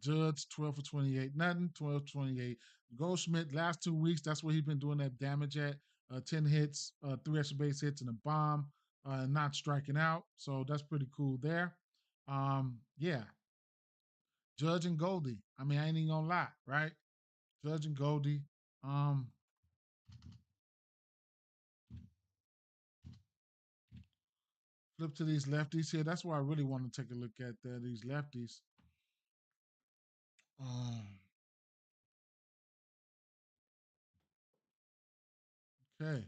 Judge 12 for 28, nothing, 12 for 28. Goldschmidt, last 2 weeks, that's where he's been doing that damage at. 10 hits, three extra base hits, and a bomb, and not striking out. So that's pretty cool there. Yeah, Judge and Goldie. I mean, I ain't even gonna lie, right? Judge and Goldie. Um, Flip to these lefties here. That's why I really want to take a look at these lefties. Um, okay.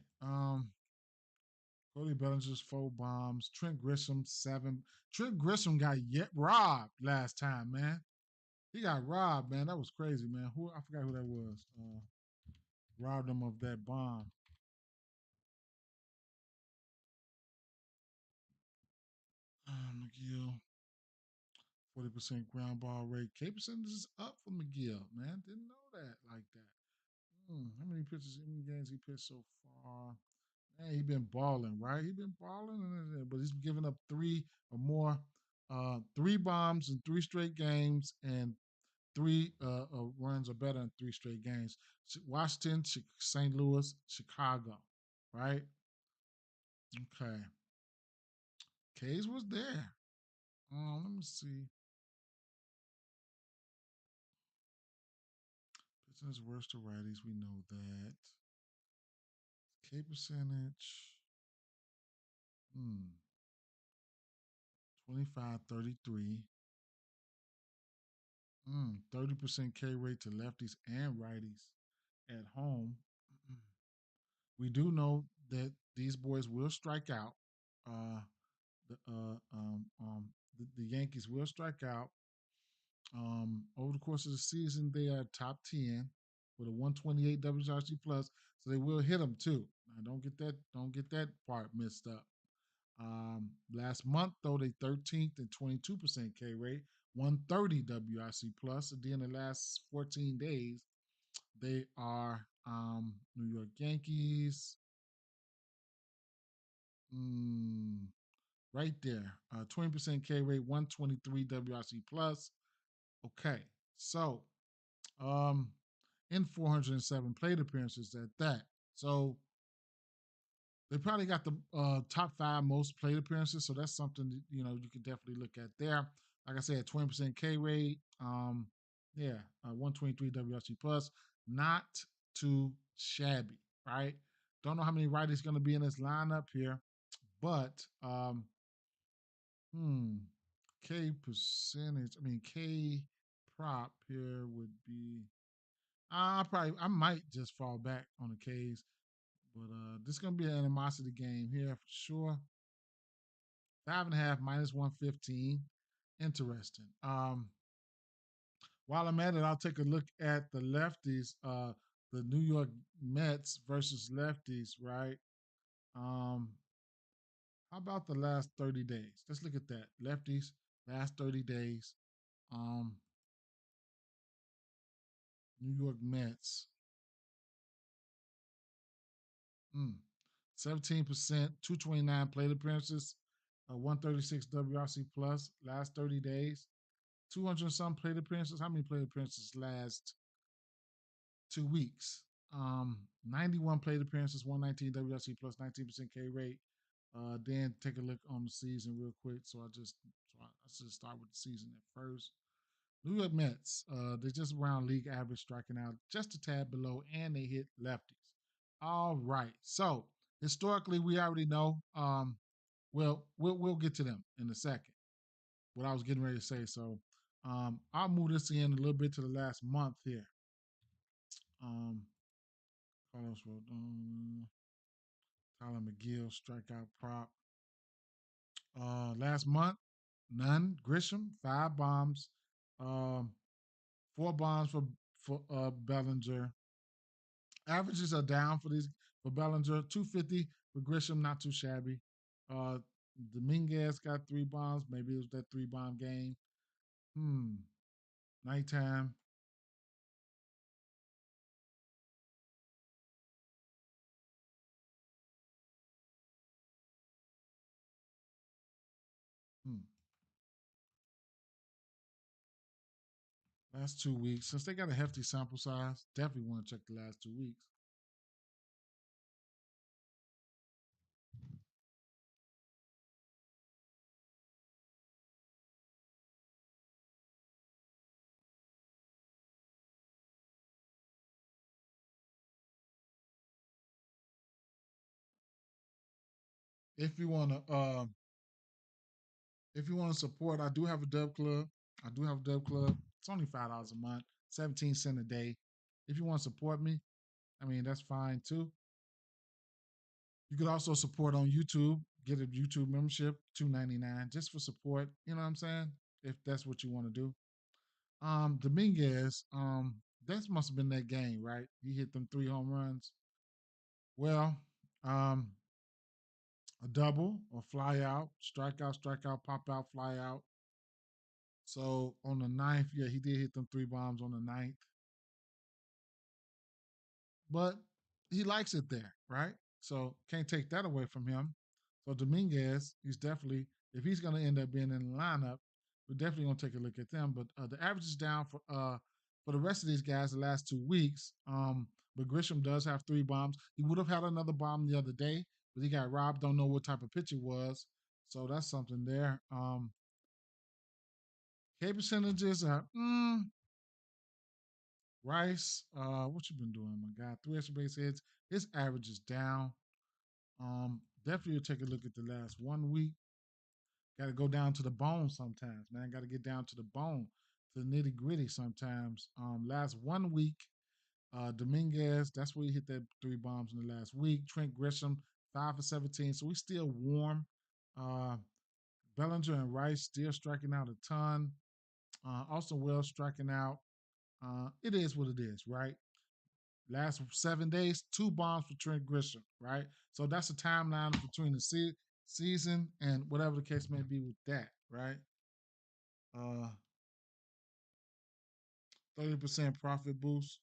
Cody Bellinger's 4 bombs. Trent Grisham 7. Trent Grisham got yet robbed last time, man. He got robbed, man. That was crazy, man. Who I forgot who that was. Robbed him of that bomb. McGill, 40% ground ball rate. K percentage is up for McGill, man. Didn't know that like that. How many pitches, how many games he pitched so far? Man, he been balling, right? He been balling, but he's giving up three or more, 3 bombs in 3 straight games, and three runs or better in 3 straight games. Washington, St. Louis, Chicago, right? Okay. K's was there. Let me see. Pitching is worse to righties. We know that. K percentage. Hmm. 25-33. 30% K rate to lefties and righties at home. We do know that these boys will strike out. Uh, the, uh, um, um, the Yankees will strike out. Over the course of the season, they are top 10 with a 128 WRC plus, so they will hit them too. Now, don't get that part messed up. Last month though, they 13th and 22% K rate, 130 WRC plus. And then the last 14 days, they are New York Yankees. Mm, right there, 20% K rate, 123 WRC plus. Okay, so um, in 407 plate appearances at that. So they probably got the top 5 most plate appearances. So that's something that, you could definitely look at there. Like I said, 20% K rate. Yeah, 123 WRC plus. Not too shabby, right? Don't know how many righties going to be in this lineup here, but hmm, K percentage. I mean K prop here would be. I might just fall back on the K's, but this is gonna be an animosity game here for sure. 5.5 minus 115. Interesting. While I'm at it, I'll take a look at the lefties. The New York Mets versus lefties, right? Um, how about the last 30 days? Let's look at that. Lefties, last 30 days. Um, New York Mets. 17%, 229 plate appearances, 136 WRC plus last 30 days, 200 some plate appearances. How many plate appearances last 2 weeks? 91 plate appearances, 119 WRC plus, 19% K rate. Then take a look on the season real quick. So I should start with the season at first. New York Mets, they're just around league average, striking out just a tad below, and they hit lefties. All right. So historically, we already know. Well, we'll get to them in a second. What I was getting ready to say. So, I'll move this in a little bit to the last month here. Um, Carlos Rodon, Tyler McGill, strikeout prop. Last month, none. Grisham, 5 bombs. Um, 4 bombs for Bellinger. Averages are down for Bellinger. 250 for Grisham, not too shabby. Uh, Dominguez got 3 bombs. Maybe it was that 3 bomb game. Nighttime. Hmm. Last 2 weeks. Since they got a hefty sample size, definitely want to check the last 2 weeks. If you want to, if you want to support, I do have a Dub Club. I do have a Dub Club. It's only $5 a month, 17 cents a day. If you want to support me, I mean that's fine too. You could also support on YouTube. Get a YouTube membership, $2.99, just for support. You know what I'm saying? If that's what you want to do. Dominguez, that must have been that game, right? He hit them 3 home runs. Well, a double or fly out, strikeout, strikeout, pop out, fly out. So on the ninth, yeah, he did hit them 3 bombs on the ninth, but he likes it there, right? So can't take that away from him. So Dominguez, he's definitely, if he's going to end up being in the lineup, we're definitely going to take a look at them. But the average is down for the rest of these guys the last 2 weeks. But Grisham does have 3 bombs. He would have had another bomb the other day, but he got robbed. Don't know what type of pitch it was. So that's something there. K percentages are Rice. What you been doing, my guy? 3 extra base hits. His average is down. Definitely take a look at the last 1 week. Got to go down to the bone sometimes, man. Got to get down to the bone, to the nitty gritty sometimes. Last 1 week, Dominguez, that's where he hit that 3 bombs in the last week. Trent Grisham, 5 for 17. So we still warm. Uh, Bellinger and Rice still striking out a ton. Austin Wells striking out. It is what it is, right? Last 7 days, 2 bombs for Trent Grisham, right? So that's a timeline between the season and whatever the case may be with that, right? 30% profit boost.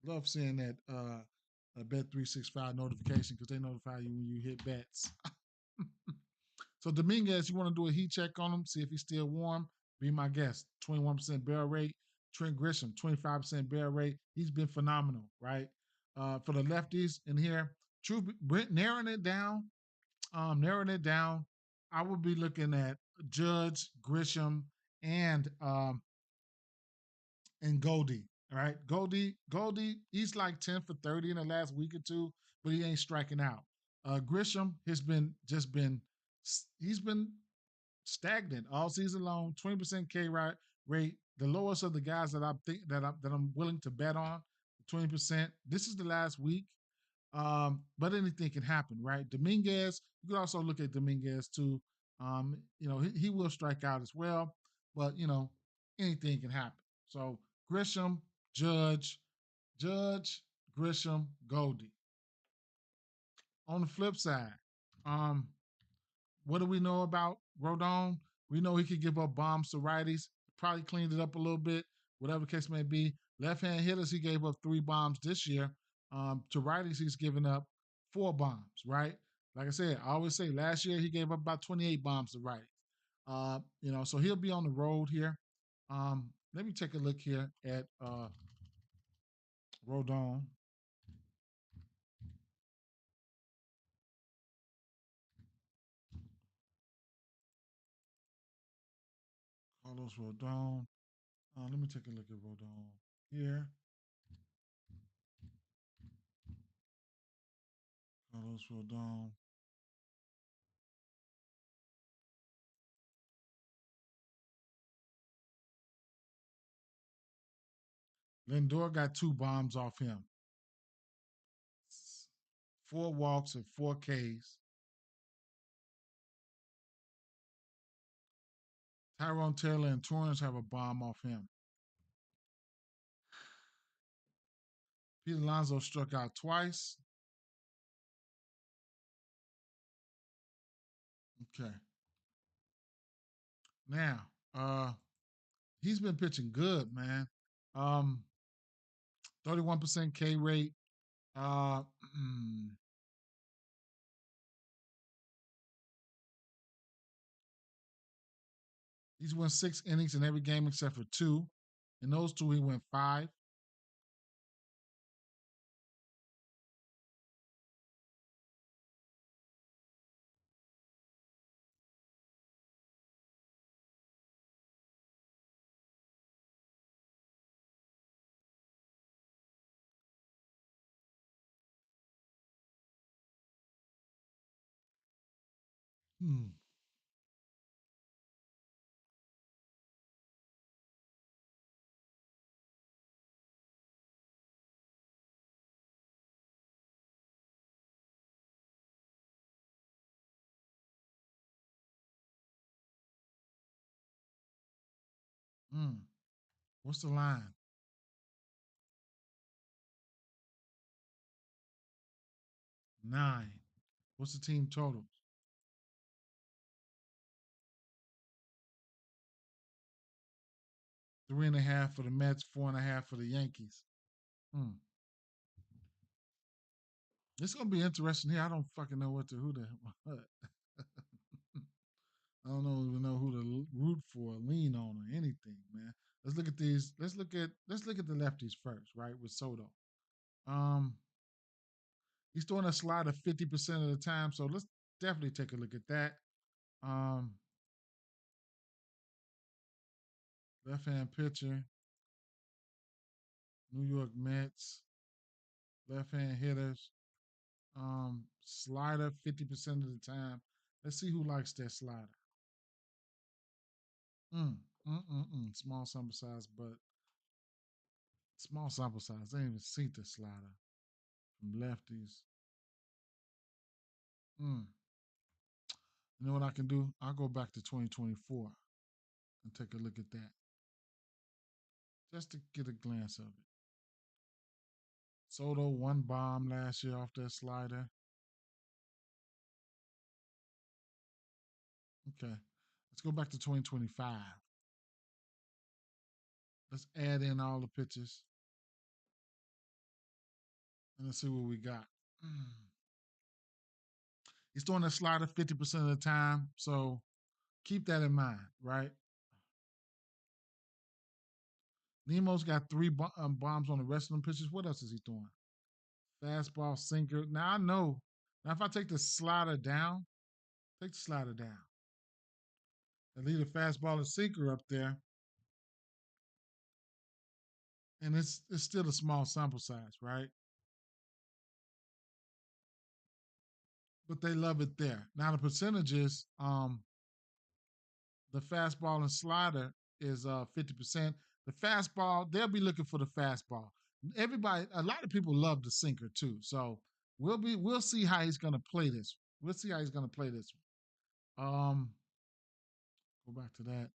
Love seeing that a Bet 365 notification because they notify you when you hit bets. So Dominguez, you want to do a heat check on him, see if he's still warm. Be my guest. 21% barrel rate. Trent Grisham, 25% barrel rate. He's been phenomenal, right? For the lefties in here, true narrowing it down. Narrowing it down, I would be looking at Judge, Grisham, and Goldie. All right, Goldie, he's like 10 for 30 in the last week or two, but he ain't striking out. Grisham has been he's been stagnant all season long. 20% K rate, the lowest of the guys that I think that I'm willing to bet on. 20%. This is the last week. But anything can happen, right? Dominguez, you could also look at Dominguez too. He will strike out as well, but anything can happen. So Grisham, Judge, Judge, Grisham, Goldie. On the flip side, um, what do we know about Rodon? We know he could give up bombs to righties. Probably cleaned it up a little bit, whatever the case may be. Left-hand hitters, he gave up 3 bombs this year. To righties, he's given up 4 bombs, right? Like I said, I always say last year he gave up about 28 bombs to righties. So he'll be on the road here. Let me take a look here at Rodon. Carlos Rodon. Let me take a look at Rodon here. Carlos Rodon. Lindor got 2 bombs off him. 4 walks and 4 Ks. Tyrone Taylor and Torrance have a bomb off him. Pete Alonso struck out twice. Okay. Now, he's been pitching good, man. Um, 31% K rate. Uh, he's won 6 innings in every game except for 2. In those 2, he went 5. Hmm. Hmm. What's the line? 9. What's the team totals? 3.5 for the Mets, 4.5 for the Yankees. Hmm. It's gonna be interesting here. I don't fucking know what to who to what. I don't even know who to root for, lean on, or anything, man. Let's look at these. Let's look at the lefties first, right? With Soto. Um, he's throwing a slider 50% of the time, so let's definitely take a look at that. Um, left hand pitcher, New York Mets, left hand hitters. Slider 50% of the time. Let's see who likes that slider. Mm, Small sample size, but small sample size. They ain't even see the slider from lefties. Mm. You know what I can do? I'll go back to 2024 and take a look at that just to get a glance of it. Soto one bomb last year off that slider. Okay, let's go back to 2025. Let's add in all the pitches and let's see what we got. Mm. He's throwing that slider 50% of the time, so keep that in mind, right? Nemo's got 3 bombs on the rest of them pitches. What else is he throwing? Fastball, sinker. Now I know. Now if I take the slider down, take the slider down, and leave the fastball and sinker up there, and it's still a small sample size, right? But they love it there. Now the percentages, the fastball and slider is 50%. The fastball, they'll be looking for the fastball. Everybody, a lot of people love the sinker too. So we'll see how he's gonna play this. We'll see how he's gonna play this one. Go back to that.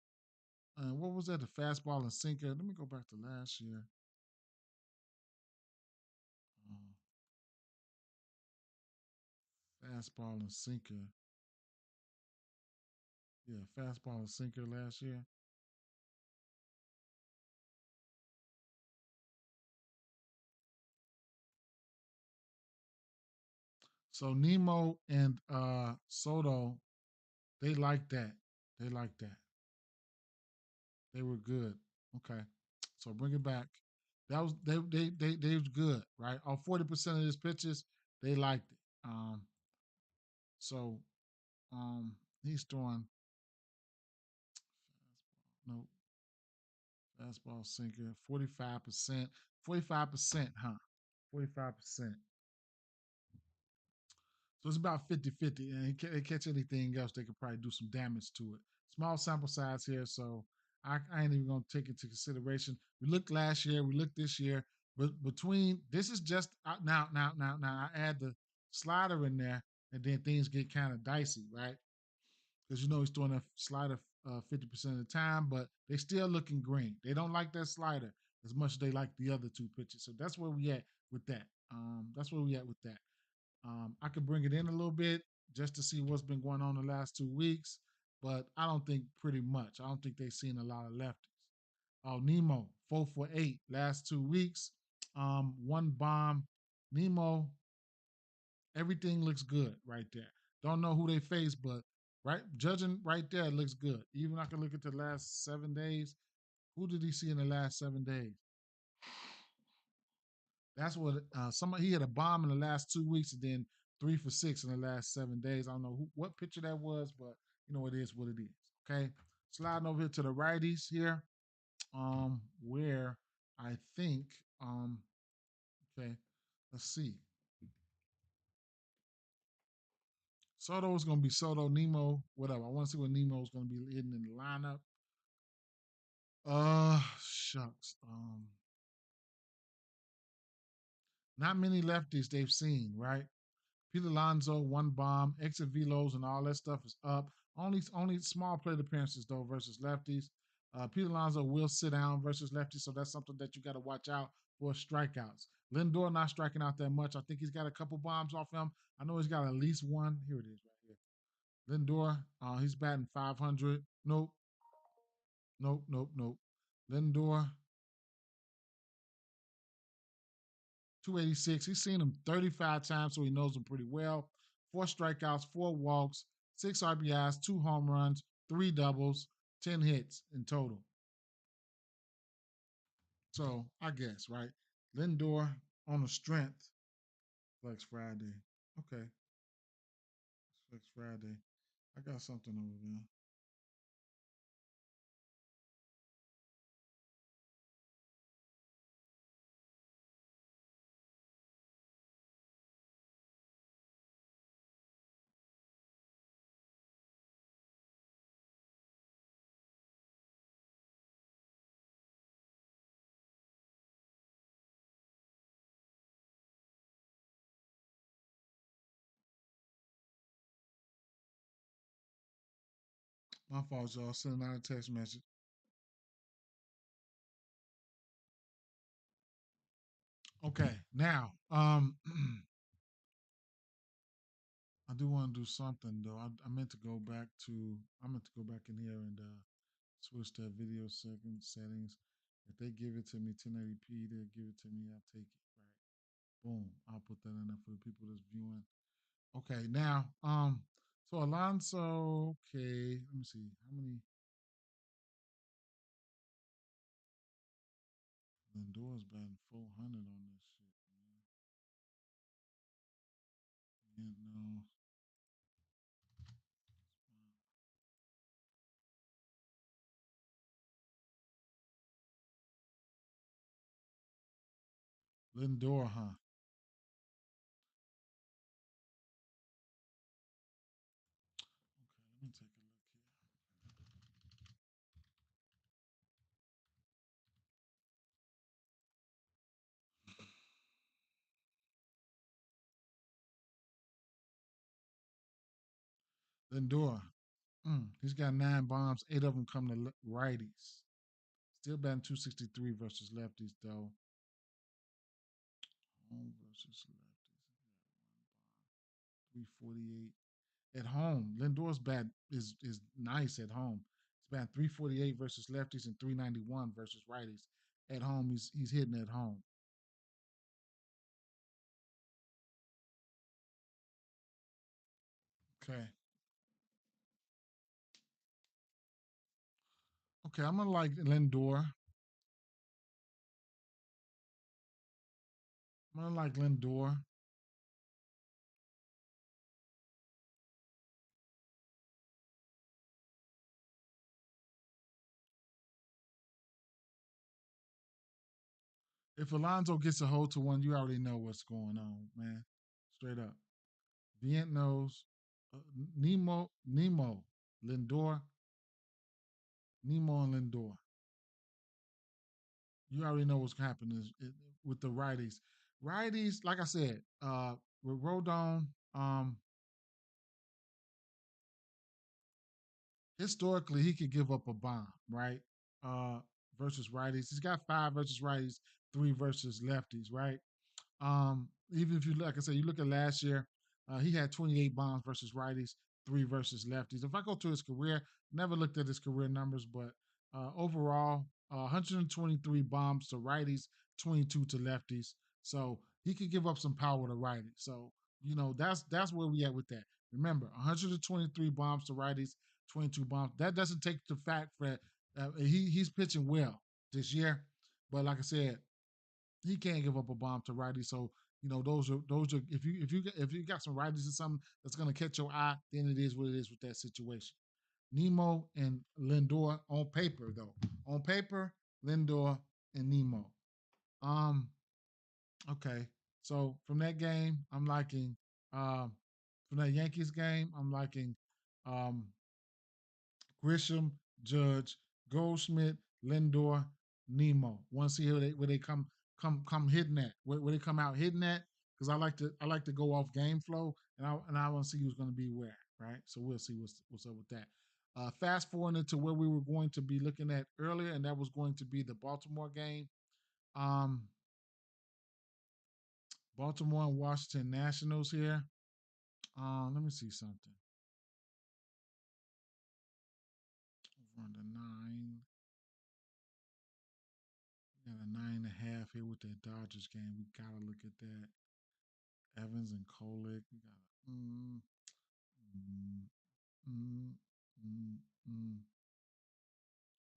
What was that? The fastball and sinker. Let me go back to last year. Uh, Fastball and sinker. Yeah, fastball and sinker last year. So Nemo and Soto, they like that. They like that. They were good. Okay. So bring it back. That was they was good, right? On 40% of his pitches, they liked it. So he's throwing no fastball sinker, 45%. 45%, huh? 45%. So it's about 50-50. And they catch anything else, they could probably do some damage to it. Small sample size here, so I ain't even gonna take into consideration. We looked last year, we looked this year, but between this is just now. I add the slider in there, and then things get kind of dicey, right? Because he's throwing that slider 50% of the time, but they still looking green. They don't like that slider as much as they like the other two pitches. So that's where we at with that. That's where we at with that. I could bring it in a little bit just to see what's been going on the last 2 weeks, but I don't think pretty much. I don't think they've seen a lot of lefties. Oh, Nemo, 4 for 8 last 2 weeks. One bomb. Nemo, everything looks good right there. Don't know who they face, but right, judging right there, it looks good. Even I can look at the last 7 days. Who did he see in the last 7 days? That's what somebody he had a bomb in the last 2 weeks and then 3 for 6 in the last 7 days. I don't know what pitcher that was, but it is what it is. Okay, sliding over here to the righties here, where I think, okay, let's see. Soto is going to be Soto, Nemo, whatever. I want to see what Nemo is going to be hitting in the lineup. Shucks. Not many lefties they've seen, right? Pete Alonso, one bomb, exit velos, and all that stuff is up. Only small plate appearances though versus lefties. Pete Alonso will sit down versus lefties, so that's something that you got to watch out for strikeouts. Lindor not striking out that much. I think he's got a couple bombs off him. I know he's got at least one. Here it is right here. Lindor, he's batting 500. Nope, nope, nope, nope. Lindor, 286. He's seen him 35 times, so he knows him pretty well. 4 strikeouts, 4 walks, 6 RBIs, 2 home runs, 3 doubles, 10 hits in total. So I guess, right? Lindor on the strength. Flex Friday. Okay. Flex Friday. I got something over there. My fault, y'all. Sending out a text message. Okay, now, I do want to do something though. I meant to go back to. I meant to go back in here and switch that video settings. If they give it to me 1080p, they'll give it to me. I'll take it. Right. Boom. I'll put that in there for the people that's viewing. Okay. Now, so Alonso. Okay. Let me see. How many? Lindor's batting 400 on this shit, man. Yeah, no. Lindor, huh? Okay. Let me take a look here. Lindor. He's got 9 bombs. 8 of them come to righties. Still batting 263 versus lefties, though. Home versus lefties. 348 at home. Lindor's bat is nice at home. He's batting 348 versus lefties and 391 versus righties. At home, he's hitting at home. Okay. Okay, I'm gonna like Lindor. I'm gonna like Lindor. If Alonso gets a hold to one, you already know what's going on, man. Straight up. Vient knows. Nemo, Lindor, Nemo and Lindor. You already know what's happening with the righties. Righties, like I said, with Rodon, historically he could give up a bomb, right? Uh, versus righties. He's got 5 versus righties, 3 versus lefties, right? Even if you like I said, you look at last year, he had 28 bombs versus righties, 3 versus lefties. If I go to his career, never looked at his career numbers, but overall, 123 bombs to righties, 22 to lefties. So he could give up some power to righties. So that's where we at with that. Remember, 123 bombs to righties, 22 bombs. That doesn't take the fact that he's pitching well this year, but like I said, he can't give up a bomb to righty. So those are if you got some righties or something that's gonna catch your eye, then it is what it is with that situation. Nemo and Lindor on paper though. On paper, Lindor and Nemo. Um, okay. So from that game, I'm liking from that Yankees game, I'm liking um Grisham, Judge, Goldschmidt, Lindor, Nemo. Want to see where they come hitting at, where they come out hitting at, because I like to go off game flow, and I want to see who's going to be where, right? So we'll see what's up with that. Fast forwarding into where we were going to be looking at earlier, and that was going to be the Baltimore game. Um, Baltimore and Washington Nationals here. Let me see something. Over on the 9. We got a 9.5 here with that Dodgers game. We gotta look at that. Evans and Kolek. We got mm, mm, mm, mm.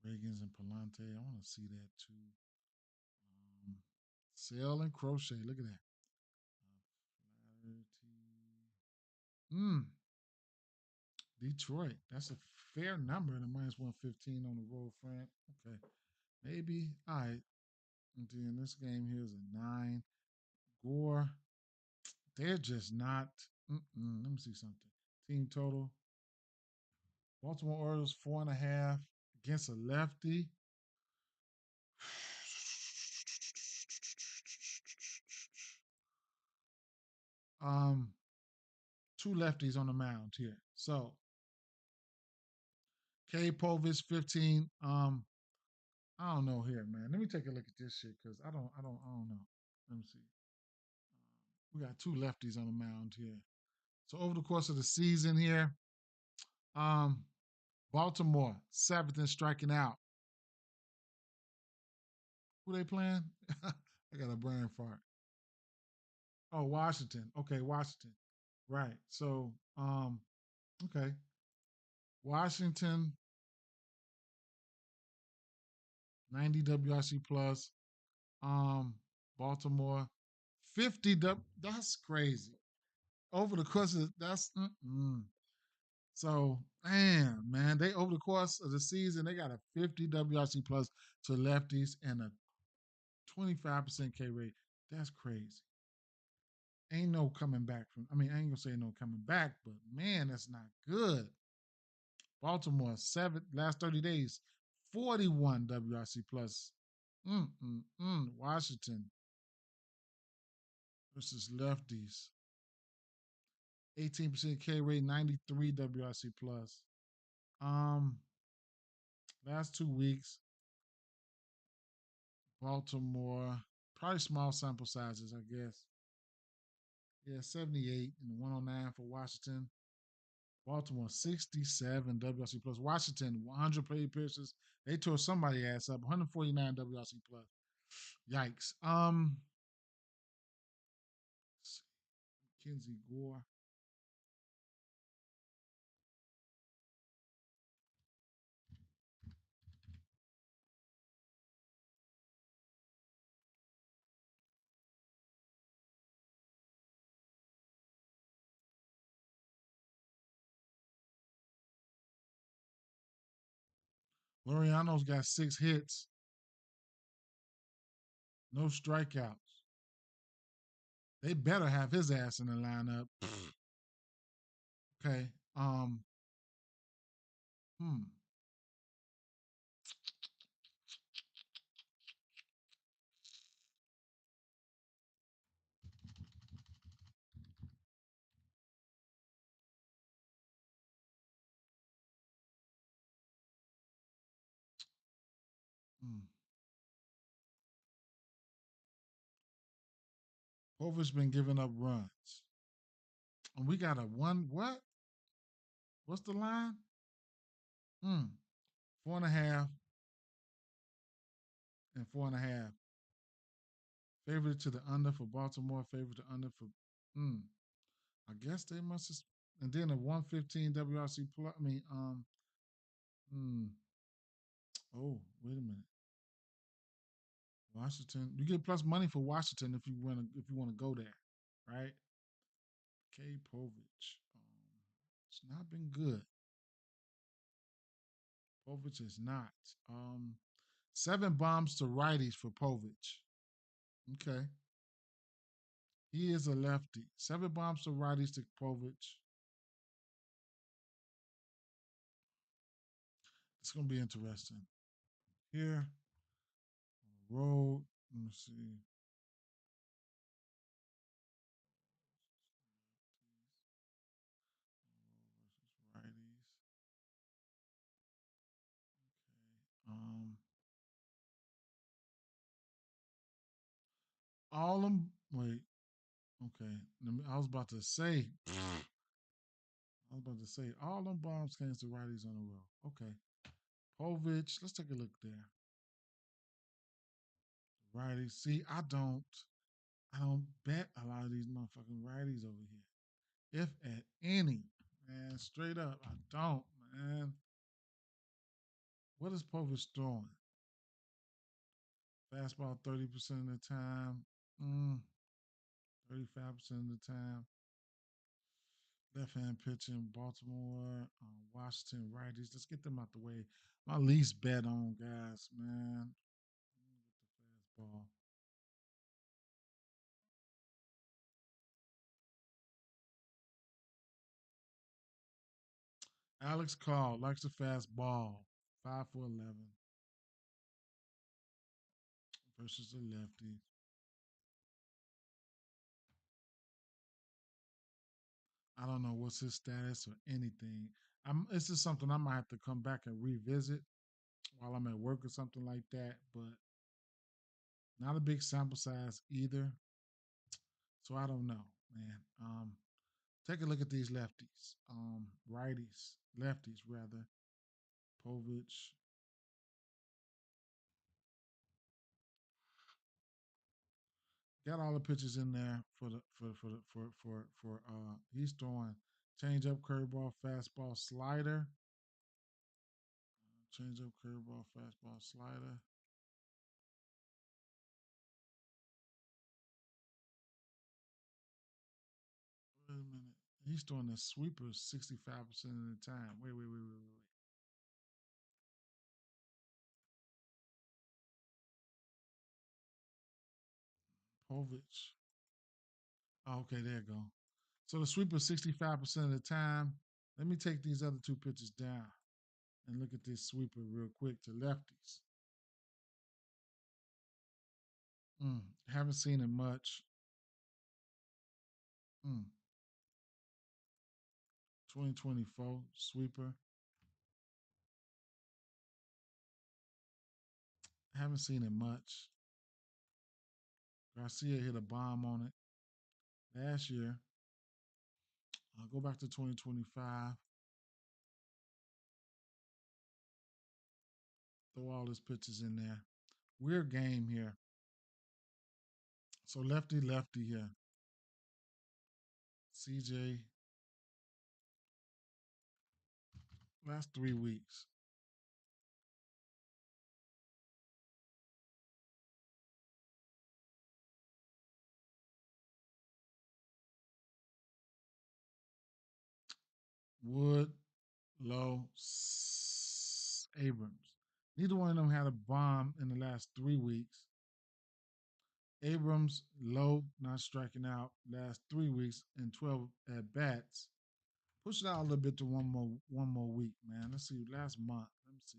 Reagans and Palante. I want to see that too. Um, Sale and Crochet. Look at that. Mm, Detroit. That's a fair number and a minus 115 on the road, Frank. Okay. Maybe. All right. And then this game here is a 9. Gore. They're just not. Let me see something. Team total. Baltimore Orioles 4.5 against a lefty. Um, 2 lefties on the mound here. So K Povich 15. I don't know here, man. Let me take a look at this shit because I don't know. Let me see. We got 2 lefties on the mound here. So over the course of the season here, um, Baltimore 7th in striking out. Who they playing? I got a brain fart. Oh, Washington. Okay, Washington. Right. So, okay. Washington 90 WRC plus. Um, Baltimore 50. That's crazy. Over the course of so man, they over the course of the season they got a 50 WRC plus to lefties and a 25% K rate. That's crazy. Ain't no coming back from. I mean, I ain't gonna say no coming back, but man, that's not good. Baltimore 7 last 30 days, 41 WRC plus. Washington versus lefties, 18% K rate, 93 WRC plus. Um, last 2 weeks, Baltimore, probably small sample sizes, I guess. Yeah, 78 and 109 for Washington. Baltimore 67 WRC plus. Washington 100 play appearances. They tore somebody ass up. 149 WRC plus. Yikes. Kinsey Gore. Loriano's got 6 hits, no strikeouts. They better have his ass in the lineup. Okay. Hmm. Mm. Povich been giving up runs. And we got a one what? What's the line? Mm. 4.5 and 4.5. Favorite to the under for Baltimore. Favorite to under for. Mm. I guess they must have. And then a 115 WRC plus. I mean, hmm. Oh, wait a minute. Washington. You get plus money for Washington if you want to go there, right? K Povich. It's not been good. Povich is not. 7 bombs to righties for Povich. Okay. He is a lefty. 7 bombs to righties to Povich. It's gonna be interesting. Here, road. Let me see. Versus righties. Okay. All them. Wait. Okay. I was about to say. I was about to say all them bombs came to righties on the road. Okay. Povich. Let's take a look there. Righties. See, I don't bet a lot of these motherfucking righties over here. If at any. Man, straight up, I don't, man. What is Povich throwing? Fastball 30% of the time. 35% of the time. Left hand pitching, Baltimore, Washington righties. Let's get them out the way. My least bet on guys, man. Get the fastball. Alex Call likes the fastball. 5 for 11 versus the lefty. I don't know what's his status or anything. It's just something I might have to come back and revisit while I'm at work or something like that. But not a big sample size either. So I don't know, man. Take a look at these lefties, lefties rather. Povich. Got all the pitches in there for he's throwing change up, curveball, fastball, slider. Change up, curveball, fastball, slider. Wait a minute. He's throwing the sweeper 65% of the time. Wait. Povich. Oh, okay, there you go. So the sweeper 65% of the time. Let me take these other two pitches down and look at this sweeper real quick to lefties. Mm, haven't seen it much. Mm, 2024 sweeper. Haven't seen it much. Garcia hit a bomb on it last year. I'll go back to 2025. Throw all his pitches in there. Weird game here. So lefty, lefty here. CJ, last 3 weeks. Wood, Low, Abrams. Neither one of them had a bomb in the last 3 weeks. Abrams, Low, not striking out last 3 weeks and 12 at bats. Push it out a little bit to one more week, man. Let's see. Last month. Let me see.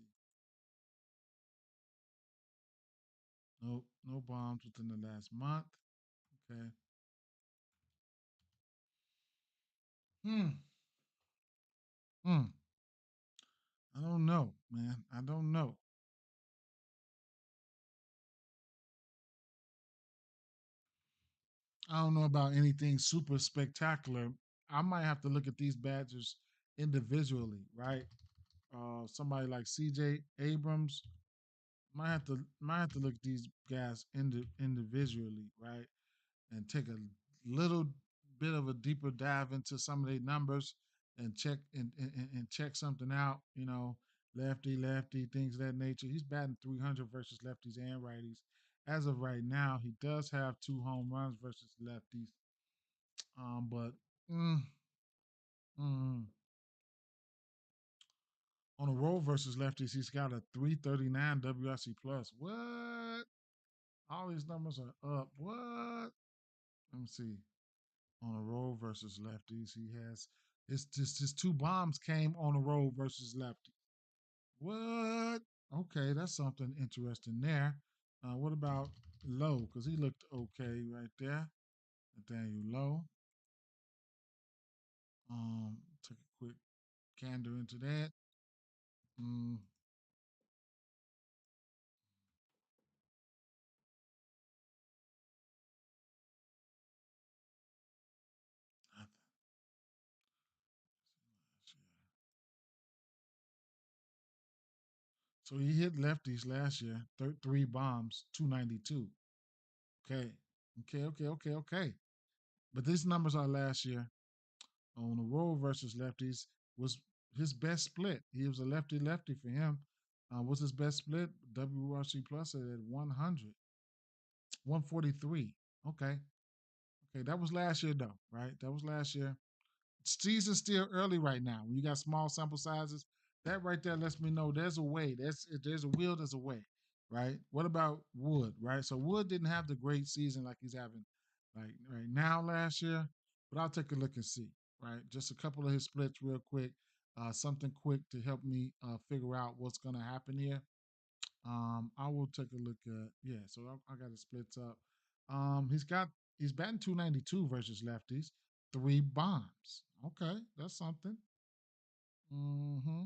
Nope, no bombs within the last month. Okay. Hmm. Hmm. I don't know, man. I don't know. I don't know about anything super spectacular. I might have to look at these badgers individually, right? Somebody like CJ Abrams might have to look at these guys individually, right? And take a little bit of a deeper dive into some of their numbers and check something out. Lefty, lefty, things of that nature. He's batting 300 versus lefties and righties. As of right now, he does have 2 home runs versus lefties. But mm, mm, on a roll versus lefties, he's got a 339 WRC plus. What? All these numbers are up. What? Let me see. On a roll versus lefties, he has it's just his 2 bombs came on a roll versus lefties. What? Okay, that's something interesting there. What about Low? Because he looked okay right there. Nathaniel Low. Take a quick gander into that. Mm, so he hit lefties last year, 3 bombs, 292. Okay, okay. But these numbers are last year. On the roll versus lefties was his best split. He was a lefty lefty for him. What's his best split? WRC plus at 100, 143. Okay. Okay. That was last year, though, right? That was last year. Season's still early right now. When you got small sample sizes, that right there lets me know there's a way. There's a will, there's a way, right? What about Wood, right? So Wood didn't have the great season like he's having like right now last year, but I'll take a look and see, right? Just a couple of his splits real quick, something quick to help me figure out what's gonna happen here. I will take a look at So I got his splits up. He's batting 292 versus lefties, 3 bombs. Okay, that's something. Hmm.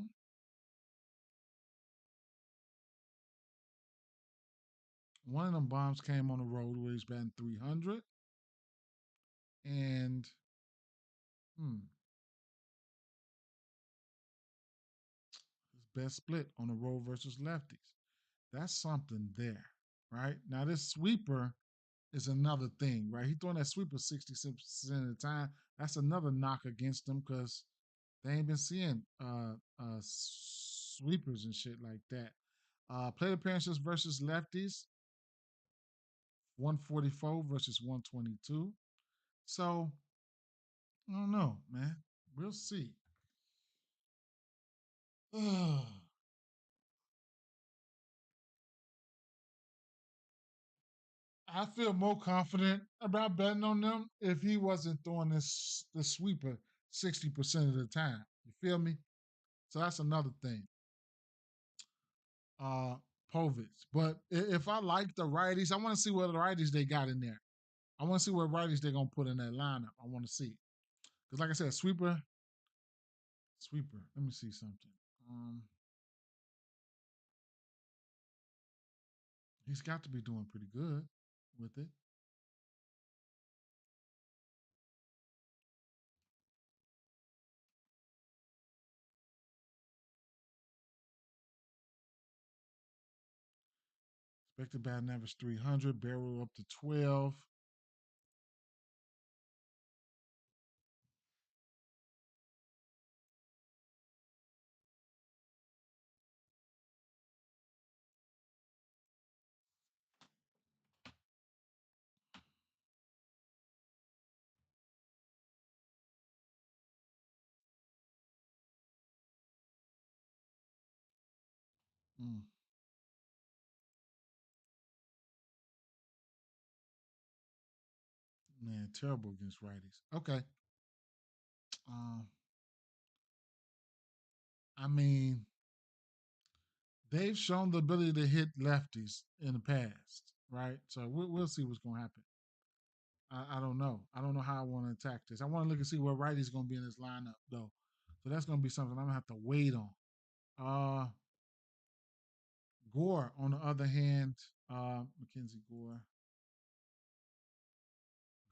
One of them bombs came on the road where he's batting 300, and hmm, his best split on the road versus lefties. That's something there, right? Now this sweeper is another thing, right? He's throwing that sweeper 66% of the time. That's another knock against him because they ain't been seeing sweepers and shit like that. Plate appearances versus lefties, 144 versus 122. So I don't know, man. We'll see. I feel more confident about betting on them if he wasn't throwing the sweeper 60% of the time. You feel me? So that's another thing. Uh Povich. But if I like the righties, I want to see what the righties they got in there. I want to see what righties they're gonna put in that lineup. I want to see. Because like I said, sweeper. Let me see something. Um, he's got to be doing pretty good with it. Expected batting average 300, barrel up to 12. Mm, man, terrible against righties. Okay. Um, I mean, they've shown the ability to hit lefties in the past, right? So we'll see what's going to happen. I don't know. I don't know how I want to attack this. I want to look and see what righty's going to be in this lineup, though. So that's going to be something I'm going to have to wait on. Uh, Gore, on the other hand, Mackenzie Gore,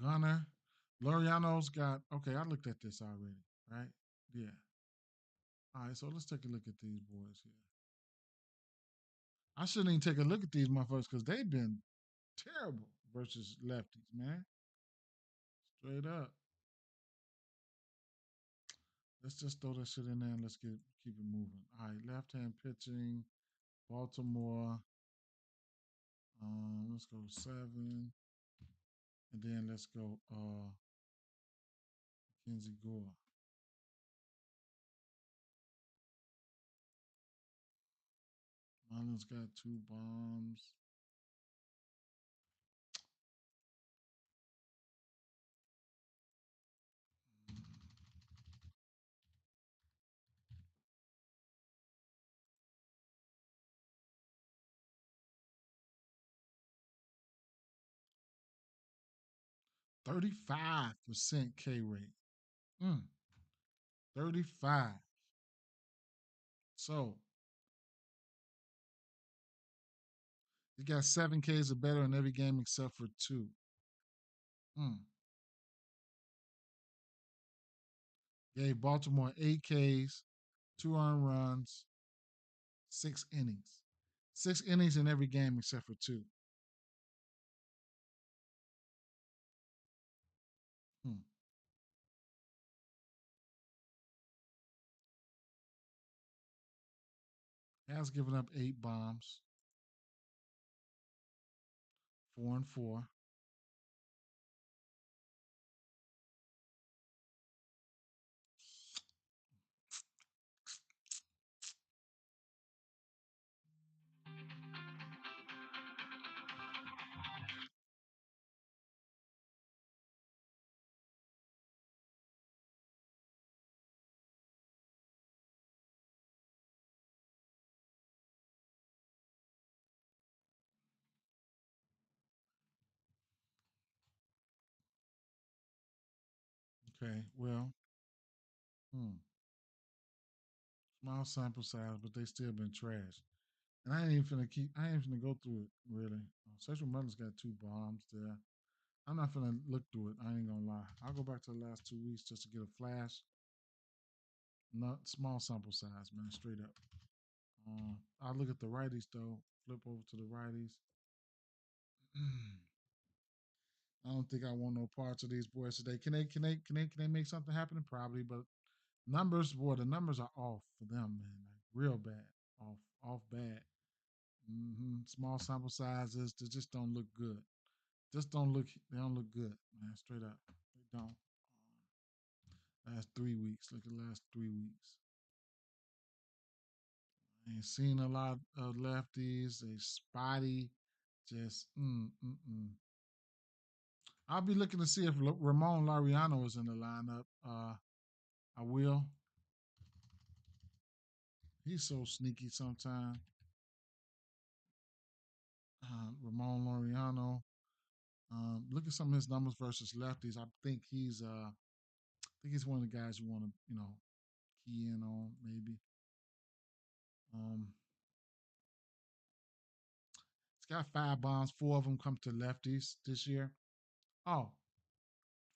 Gunner. Loriano's got, okay, I looked at this already, right? Yeah. All right, so let's take a look at these boys here. I shouldn't even take a look at these motherfuckers because they've been terrible versus lefties, man. Straight up. Let's just throw that shit in there and let's keep it moving. All right, left hand pitching, Baltimore. Let's go 7. And then let's go Kenzie Gore. Marlon's got 2 bombs. 35% K rate. 35. So he got 7 Ks or better in every game except for 2. Mm. Gave Baltimore 8 Ks, 2 earned runs, 6 innings. 6 innings in every game except for 2. Hmm. Has given up 8 bombs, 4-4. Okay, well, hmm. Small sample size, but they still been trash. And I ain't even finna go through it, really. Central Mother's got 2 bombs there. I'm not finna look through it. I ain't gonna lie. I'll go back to the last 2 weeks just to get a flash. Not small sample size, man. Straight up. I'll look at the righties though. Flip over to the righties. I don't think I want no parts of these boys today. Can they make something happen? Probably, but numbers, boy, the numbers are off for them, man. Like real bad. Off bad. Small sample sizes. They just don't look good. Just don't look. They don't look good, man. Straight up, they don't. Last 3 weeks. Look at the last 3 weeks. I ain't seen a lot of lefties. They spotty. Just I'll be looking to see if Ramon Laureano is in the lineup. I will. He's so sneaky sometimes. Ramon Laureano. Look at some of his numbers versus lefties. I think he's one of the guys you want to key in on maybe. Um, he's got 5 bombs. 4 of them come to lefties this year. Oh,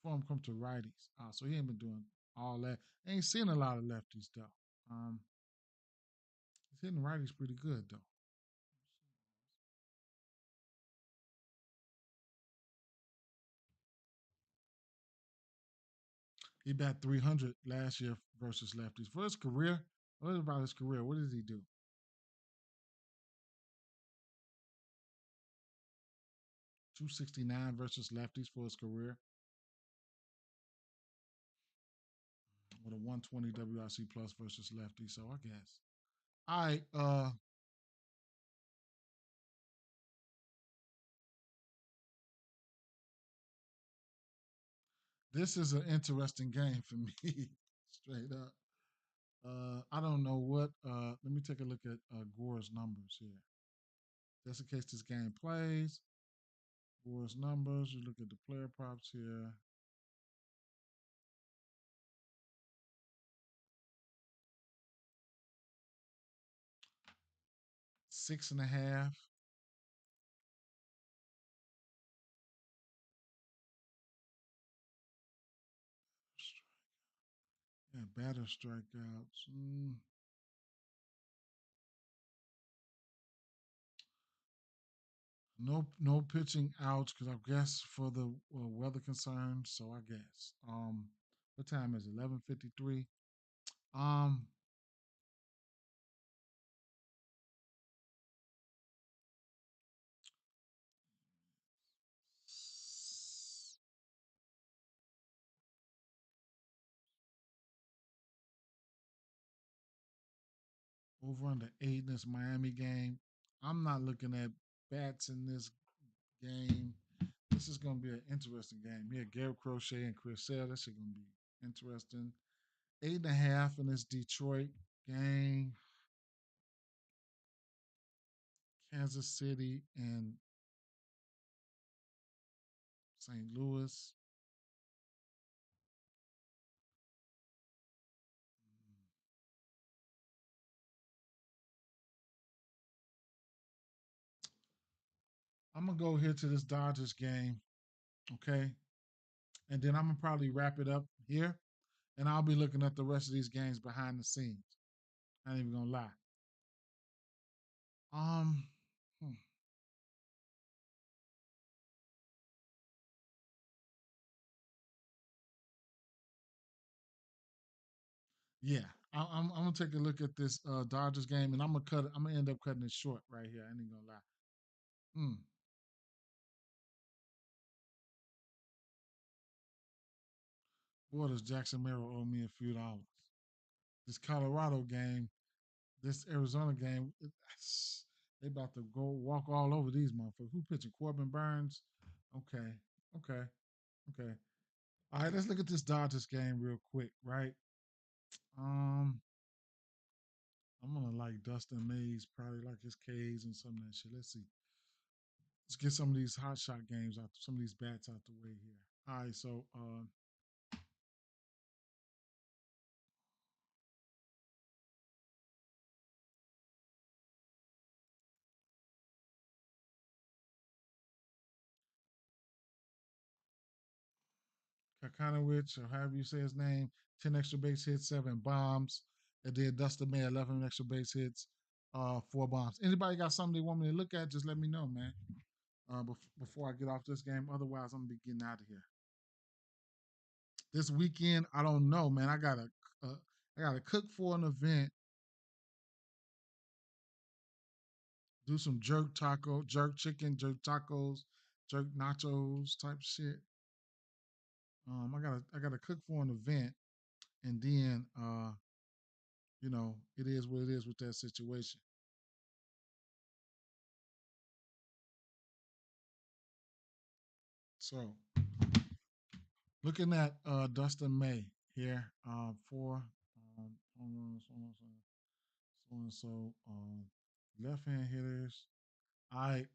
4 of them come to righties. So he ain't been doing all that. Ain't seen a lot of lefties though. He's hitting righties pretty good though. He bat 300 last year versus lefties. For his career, what about his career? What did he do? 269 versus lefties for his career with a 120 WRC plus versus lefties. So I guess. All right. This is an interesting game for me. Straight up. I don't know what. Let me take a look at Gore's numbers here. Just in case this game plays. Gore's numbers. You look at the player props here. Six and a half. Batter strikeouts. No pitching outs because I guess for the weather concerns. So I guess. What time is it? 11:53. Um, over under 8 in this Miami game. I'm not looking at bats in this game. This is going to be an interesting game. Here, Garrett Crochet and Chris Sale. This is going to be interesting. 8.5 in this Detroit game. Kansas City and St. Louis. I'm going to go here to this Dodgers game. Okay. And then I'm going to probably wrap it up here. And I'll be looking at the rest of these games behind the scenes. I ain't even going to lie. Um, hmm. Yeah, I'm gonna take a look at this Dodgers game, and I'm gonna cut. I'm gonna end up cutting it short right here. I ain't gonna lie. Mm. Boy, does Jackson Merrill owe me a few dollars. This Colorado game, this Arizona game, they about to go walk all over these motherfuckers. Who pitching? Corbin Burns. Okay, okay, okay. All right, let's look at this Dodgers game real quick, right? Um, I'm gonna like Dustin Mays, probably like his K's and some of that shit. Let's see. Let's get some of these hot shot games out, some of these bats out the way here. All right, so Kakanowicz, or however you say his name, 10 extra base hits, 7 bombs. And then Dustin May, 11 extra base hits, 4 bombs. Anybody got something they want me to look at? Just let me know, man. Before I get off this game, otherwise I'm gonna be getting out of here. This weekend, I don't know, man. I gotta cook for an event, do some jerk chicken, jerk tacos, jerk nachos type shit. I gotta cook for an event, and then it is what it is with that situation. So looking at Dustin May here, for so and so left hand hitters. I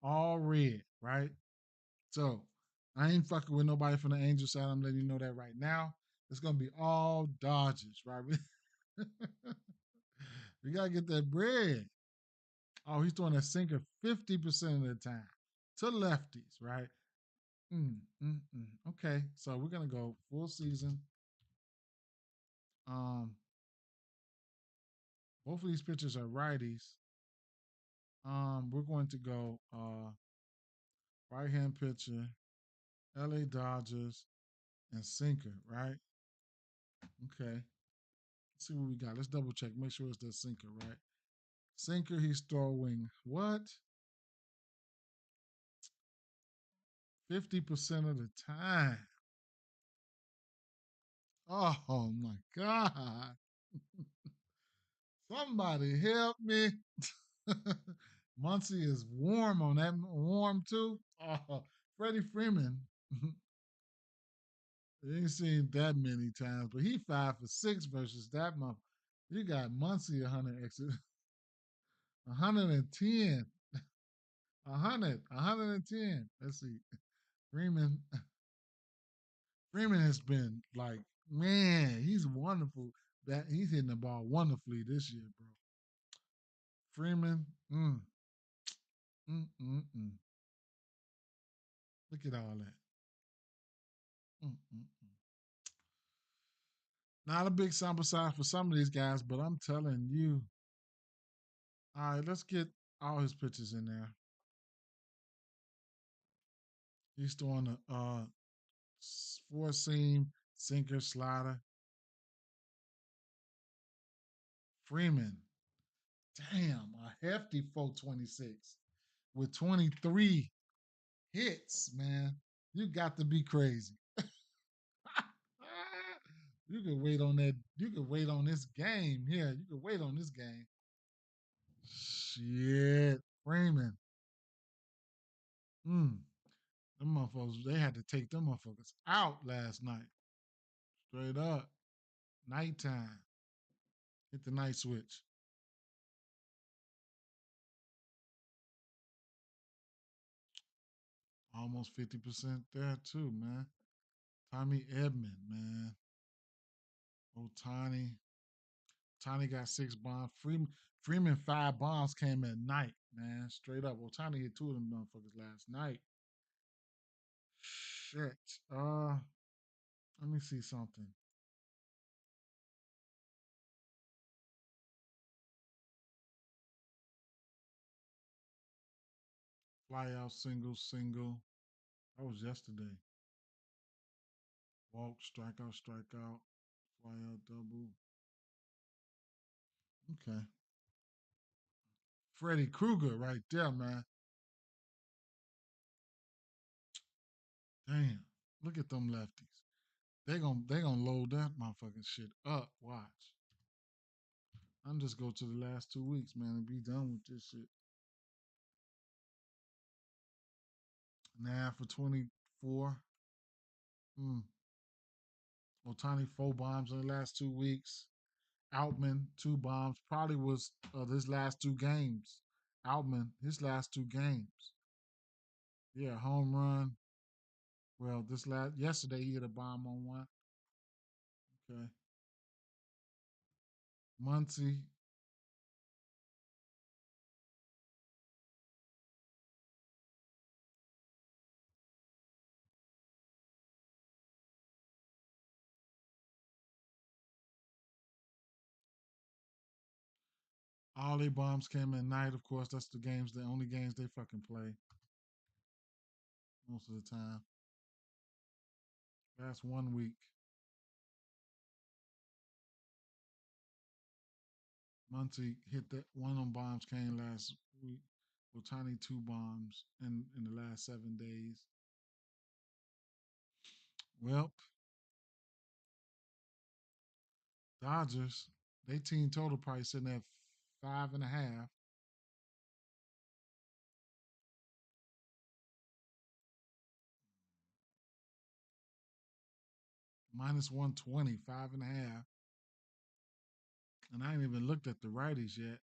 all red, right? So I ain't fucking with nobody from the Angel side. I'm letting you know that right now. It's gonna be all Dodgers, right? We gotta get that bread. Oh, he's throwing a sinker 50% of the time to lefties, right? Mm, mm, mm. Okay, so we're gonna go full season. Um, both of these pitchers are righties. We're going to go right hand pitcher, LA Dodgers, and sinker, right? Okay. Let's see what we got. Let's double check. Make sure it's the sinker, right? Sinker, he's throwing what? 50% of the time. Oh my God. Somebody help me. Muncie is warm on that, warm too. Oh, Freddie Freeman. You ain't seen that many times, but he 5 for 6 versus that month. You got Muncie 100 exit, 110, 100, 110. Let's see. Freeman, Freeman has been like, man, he's wonderful. That he's hitting the ball wonderfully this year, bro. Freeman, mm, mm, mm. Look at all that. Mm, mm, mm. Not a big sample size for some of these guys, but I'm telling you. All right, let's get all his pitches in there. He's throwing a four seam sinker slider. Freeman, damn, a hefty 426 with 23 hits, man. You got to be crazy. You can wait on that. You can wait on this game here. You can wait on this game. Shit, Freeman. Hmm. Them motherfuckers, they had to take them motherfuckers out last night. Straight up. Nighttime. Hit the night switch. Almost 50% there too, man. Tommy Edman, man. Otani. Otani got 6 bombs. Freeman 5 bombs came at night, man. Straight up. Otani hit 2 of them motherfuckers last night. Shit. Let me see something. Fly out, single, single. That was yesterday. Walk, strikeout, strikeout. Fly out, double. Okay. Freddy Krueger right there, man. Damn. Look at them lefties. They gonna load that motherfucking shit up. Watch. I'm just go to the last 2 weeks, man, and be done with this shit. Now for 24. Hmm. Otani 4 bombs in the last 2 weeks. Outman 2 bombs. Probably was his last 2 games. Outman his last 2 games. Yeah, home run. Well, this last yesterday he hit a bomb on one. Okay. Muncie. All their bombs came at night. Of course, that's the only games they fucking play most of the time. That's 1 week. Muncie hit that one of them bombs came last week. Otani 2 bombs in the last 7 days. Well, Dodgers, they team total price sitting at 5.5. Minus 120, 5.5. And I ain't even looked at the righties yet.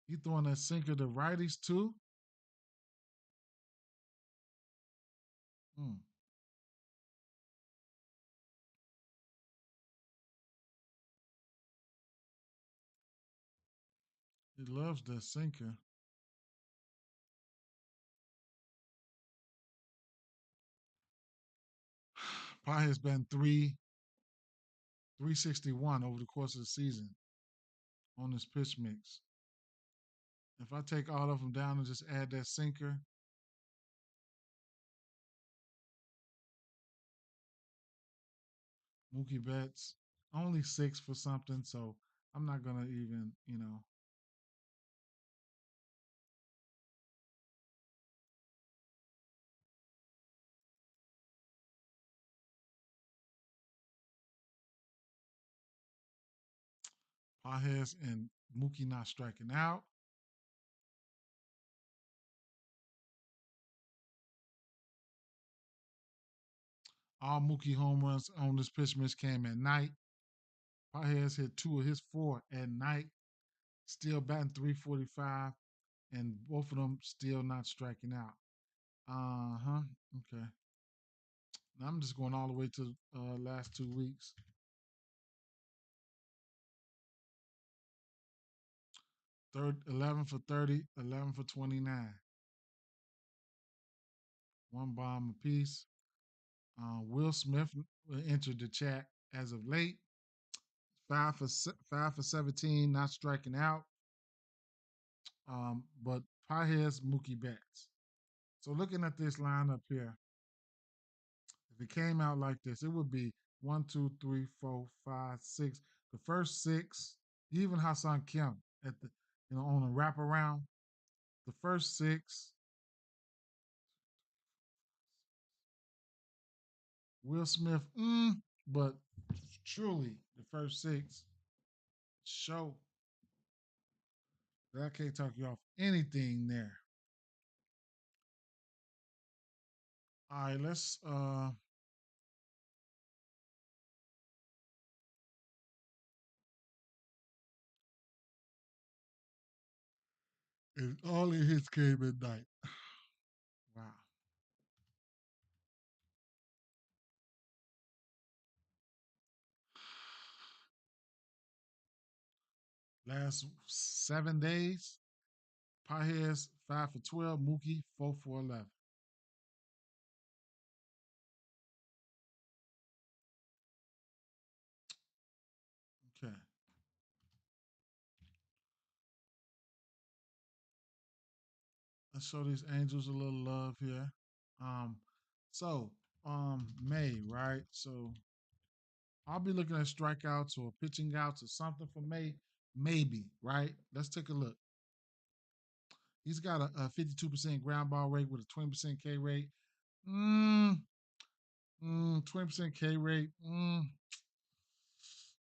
You throwing that sinker to righties too? Hmm. He loves that sinker. Probably has been 361 over the course of the season on this pitch mix. If I take all of them down and just add that sinker, Mookie Betts, only 6 for something, so I'm not gonna even. Pajes and Mookie not striking out. All Mookie home runs on this pitch mix came at night. Pajes hit 2 of his 4 at night, still batting 345, and both of them still not striking out. Uh-huh. Okay. Now I'm just going all the way to last 2 weeks. Third 11 for 30, 11 for 29. One bomb apiece. Will Smith entered the chat as of late. 5 for 17, not striking out. But Pajes Mookie Betts. So looking at this lineup here, if it came out like this, it would be 1, 2, 3, 4, 5, 6. The first six, even Hassan Kim at the on a wraparound, the first six, Will Smith, but truly the first six show that I can't talk you off anything there. All right, let's and all of his came at night. Wow. Last 7 days, Pajes 5 for 12, Mookie 4 for 11. Okay, let's show these Angels a little love here. Um, so May, right? So I'll be looking at strikeouts or pitching outs or something for May, maybe, right? Let's take a look. He's got a 52% ground ball rate with a 20% K rate. 20% K rate.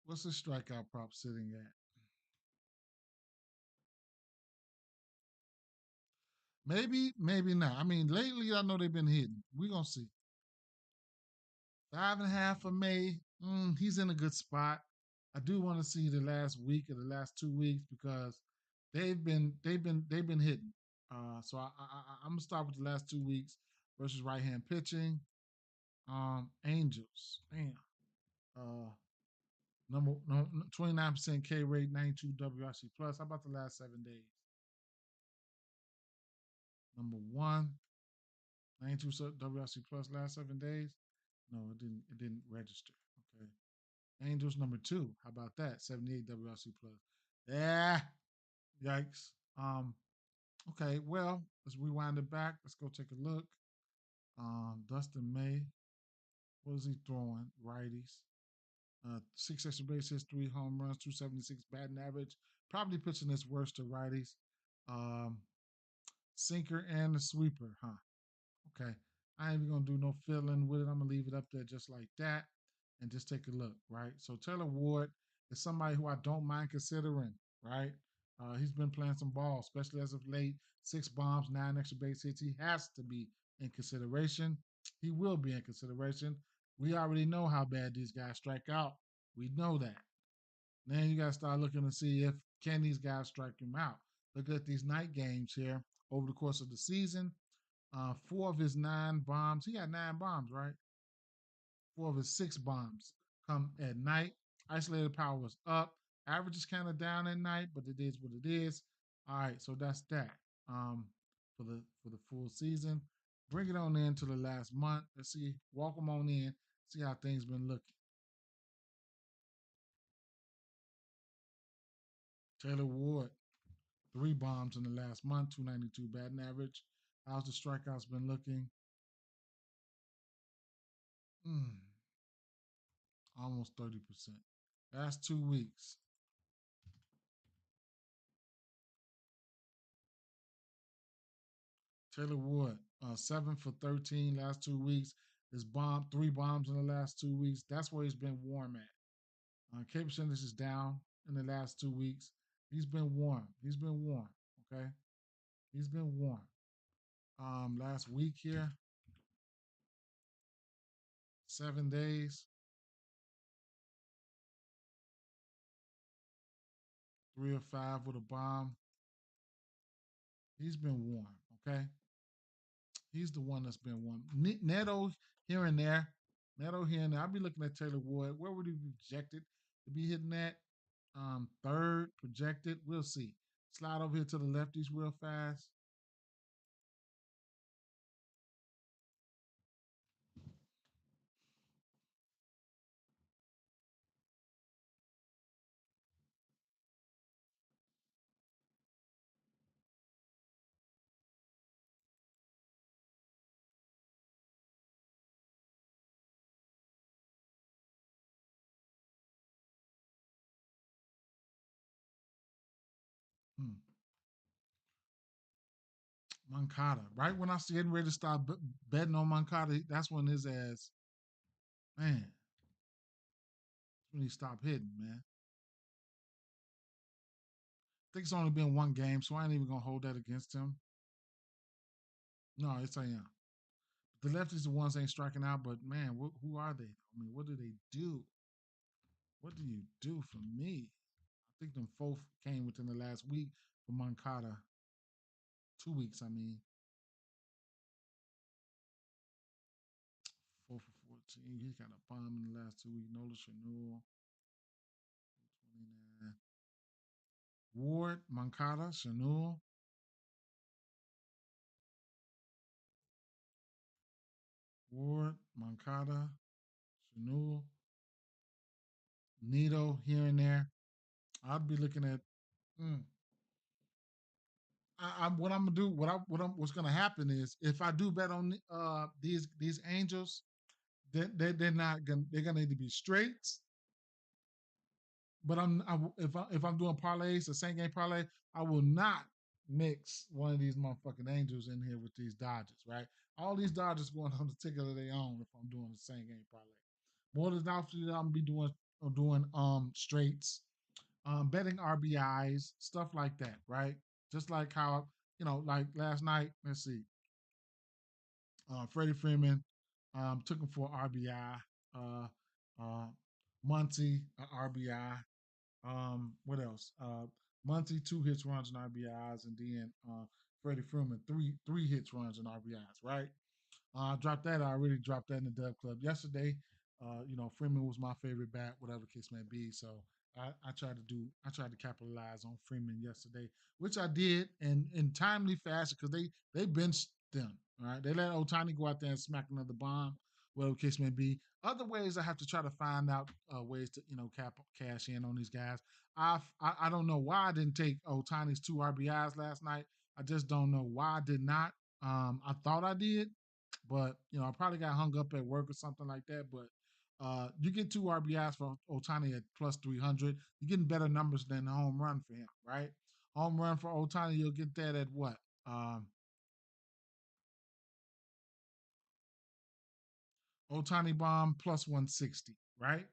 What's the strikeout prop sitting at? Maybe, maybe not. I mean, lately I know they've been hitting. We're gonna see. 5.5 for May. He's in a good spot. I do want to see the last week or the last 2 weeks because they've been hitting. So I'm gonna start with the last 2 weeks versus right hand pitching. Angels, damn. Uh, number no, 29% K rate, 92 WRC plus. How about the last 7 days? Number one, 92 WRC plus last 7 days. No, it didn't register. Okay. Angels number two. How about that? 78 WRC plus. Yeah. Yikes. Okay, well, let's rewind it back. Let's go take a look. Dustin May. What is he throwing? Righties. Six extra base hits, 3 home runs, 276 batting average. Probably pitching this worse to righties. Um, Sinker and the sweeper, huh? Okay. I ain't even gonna do no filling with it. I'm gonna leave it up there just like that and just take a look, right? So Taylor Ward is somebody who I don't mind considering, right? He's been playing some ball, especially as of late. 6 bombs, 9 extra base hits. He has to be in consideration. He will be in consideration. We already know how bad these guys strike out. We know that. Then you got to start looking to see if can these guys strike him out. Look at these night games here over the course of the season. 4 of his 9 bombs, he got 9 bombs, right? 4 of his 6 bombs come at night. Isolated power was up. Average is kind of down at night, but it is what it is. All right, so that's that for the full season. Bring it on in to the last month. Let's see. Welcome on in. See how things been looking. Taylor Ward, 3 bombs in the last month, 292 batting average. How's the strikeouts been looking? Mm, almost 30%. That's 2 weeks. Taylor Ward, 7 for 13 last 2 weeks. His bomb, 3 bombs in the last 2 weeks. That's where he's been warm at. K percentage is down in the last 2 weeks. He's been warm. He's been warm. Okay. He's been warm. Last week here, 7 days, 3 of 5 with a bomb. He's been warm. Okay. He's the one that's been one. Neto here and there. Neto here and there. I'll be looking at Taylor Ward. Where would he be projected to be hitting that? Third projected. We'll see. Slide over here to the lefties real fast. Hmm. Moncada. Right when I was getting ready to start betting on Moncada, that's when his ass, man, when he stopped hitting, man. I think it's only been one game, so I ain't even gonna hold that against him. No, it's I am. The lefties, the ones ain't striking out, but man, who are they? I mean, what do they do? What do you do for me? I think them both came within the last week for Moncada. 2 weeks, I mean. 4 for 14. He's got a bomb in the last 2 weeks. Nola Chanel, 29. Ward, Moncada, Chanel. Ward, Moncada, Chanel, Nito here and there. I'd be looking at. Mm, what I'm gonna do, what's gonna happen is if I do bet on these Angels, they're not gonna they're gonna need to be straights. But if I'm doing parlays, the same game parlay, I will not mix one of these motherfucking Angels in here with these Dodgers, right? All these Dodgers going on the ticket of their own if I'm doing the same game parlay. More than likely, I'm gonna be doing straights, betting RBIs, stuff like that, right? Just like how like last night. Let's see, Freddie Freeman took him for RBI. Uh, Muncy, RBI. What else? Muncy, 2 hits, runs, and RBIs, and then Freddie Freeman, three hits, runs, and RBIs. Right? Dropped that. I already dropped that in the Dub Club yesterday. Freeman was my favorite bat, whatever the case may be. So I tried to capitalize on Freeman yesterday, which I did in timely fashion because they benched them. All right, they let Otani go out there and smack another bomb, whatever the case may be. Other ways I have to try to find out ways to cash in on these guys. I don't know why I didn't take Otani's 2 RBIs last night. I just don't know why I did not. I thought I did, but I probably got hung up at work or something like that. But you get 2 RBIs for Otani at plus 300. You're getting better numbers than the home run for him, right? Home run for Otani, you'll get that at what? Otani bomb plus 160, right?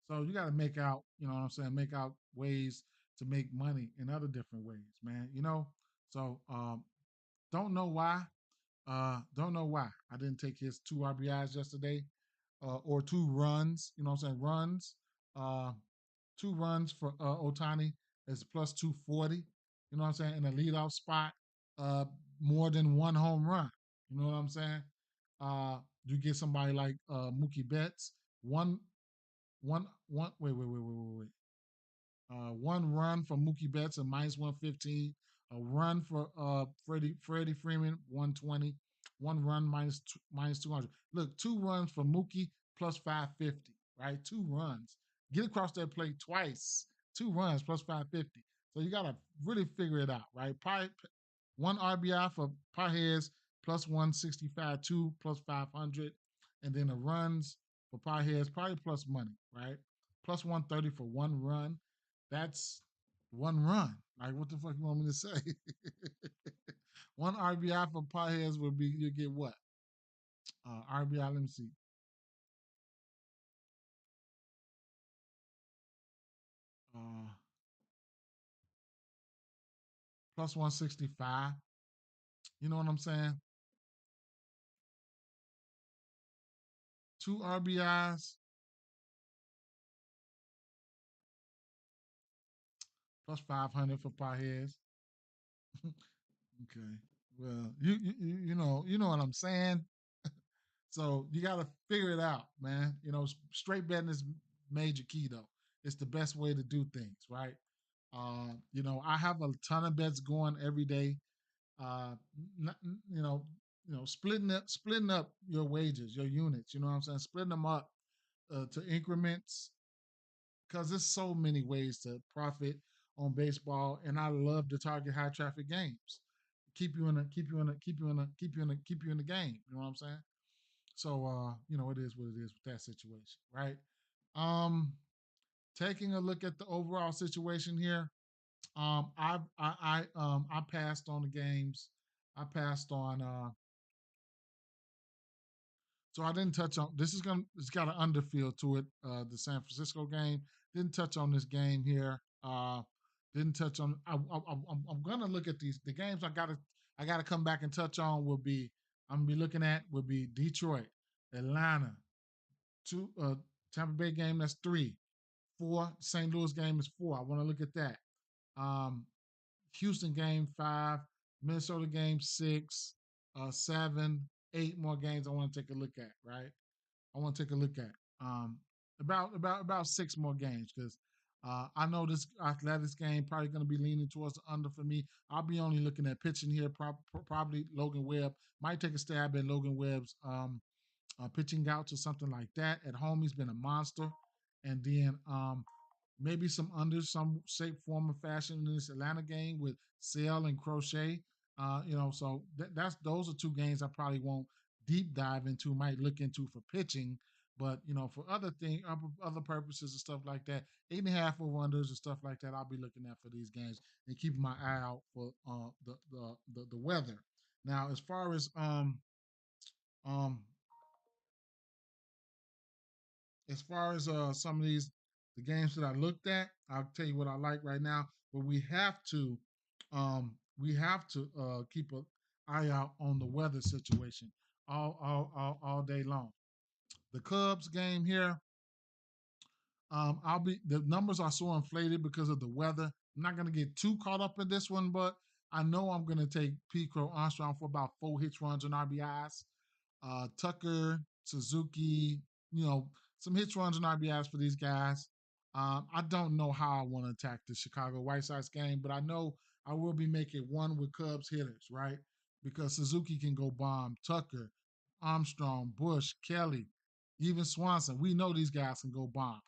So you got to make out, you know what I'm saying, make out ways to make money in other different ways, man. So don't know why. Don't know why I didn't take his 2 RBIs yesterday, or 2 runs. You know what I'm saying? Runs. Uh, 2 runs for Otani is plus 240. You know what I'm saying? In a leadoff spot, uh, more than one home run. You know what I'm saying? You get somebody like Mookie Betts, one, one. Wait. One run for Mookie Betts at minus 115. A run for Freddie Freeman 120. One run minus 200. Look, 2 runs for Mookie plus 550. Right, 2 runs. Get across that plate twice. 2 runs plus 550. So you gotta really figure it out, right? Probably one RBI for Pajes plus 165, 2 plus 500, and then the runs for Pajes probably plus money, right? Plus 130 for one run. That's one run. Like, what the fuck you want me to say? One RBI for Pajes would be, you get what? RBI, let me see. Uh, plus 165. You know what I'm saying? 2 RBIs plus 500 for Pajes. Okay. Well, you know what I'm saying. So you got to figure it out, man. You know, straight betting is major key though. It's the best way to do things, right? You know, I have a ton of bets going every day. Uh, n- n- you know, splitting up your wages, your units. You know what I'm saying? Splitting them up to increments because there's so many ways to profit on baseball, and I love to target high traffic games. Keep you in the game. You know what I'm saying? So you know, it is what it is with that situation, right? Um, Taking a look at the overall situation here, I passed on the games. I passed on so I didn't touch on this is gonna it's got an underfield to it. The San Francisco game didn't touch on this game here. Didn't touch on. I'm gonna look at these the games I gotta come back and touch on will be I'm gonna be looking at will be Detroit, Atlanta, two Tampa Bay game that's 3, 4 St. Louis game is 4. I want to look at that. Um, Houston game 5, Minnesota game 6, 7, 8 more games I want to take a look at. Right, I want to take a look at um, about 6 more games because I know this Athletics game probably going to be leaning towards the under for me. I'll be only looking at pitching here. Probably Logan Webb might take a stab at Logan Webb's pitching outs or something like that. At home, he's been a monster. And then maybe some under some shape, form, or fashion in this Atlanta game with Sale and Crochet. So that's those are 2 games I probably won't deep dive into. Might look into for pitching, but for other purposes and stuff like that, 8.5 over unders and stuff like that. I'll be looking at for these games and keeping my eye out for the weather. Now, um as far as some of these the games that I looked at, I'll tell you what I like right now. But we have to keep an eye out on the weather situation all day long. The Cubs game here, the numbers are so inflated because of the weather. I'm not gonna get too caught up in this one, but I know I'm gonna take Pete Crow Armstrong for about 4 hits, runs, and RBIs. Tucker, Suzuki, you know, some hits, runs, and RBIs for these guys. I don't know how I want to attack the Chicago White Sox game, but I know I will be making one with Cubs hitters, right? Because Suzuki can go bomb. Tucker, Armstrong, Bush, Kelly, even Swanson. We know these guys can go bomb.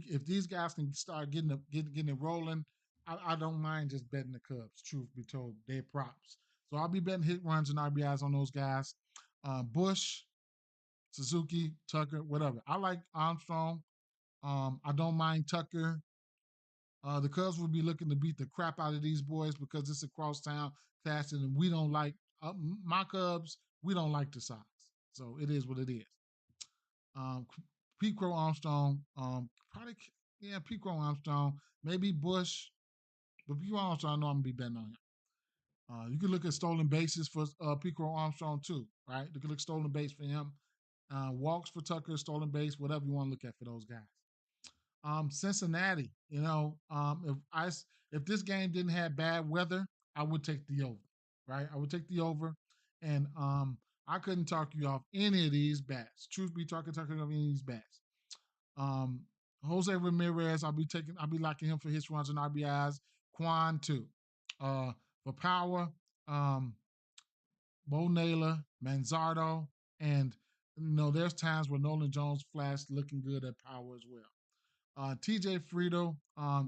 If these guys can start getting it rolling, I don't mind just betting the Cubs. Truth be told, they're props. So I'll be betting hit runs and RBIs on those guys. Bush, Suzuki, Tucker, whatever. I like Armstrong. I don't mind Tucker. The Cubs will be looking to beat the crap out of these boys because it's a crosstown clash, and we don't like my Cubs. We don't like the Sox, so it is what it is. Um, Pete Crow Armstrong, probably yeah, Pete Crow Armstrong, maybe Bush, but Pete Crow Armstrong, I know I'm gonna be betting on him. You can look at stolen bases for Pete Crow Armstrong too, right? You can look stolen base for him. Walks for Tucker, stolen base, whatever you want to look at for those guys. Cincinnati, if this game didn't have bad weather, I would take the over, right? I would take the over, and I couldn't talk you off any of these bats. Truth be talking off any of these bats. Um, Jose Ramirez, I'll be liking him for his runs and RBIs. Quan too. For power, um, Bo Naylor, Manzardo, and there's times where Nolan Jones flashed looking good at power as well. TJ Frito,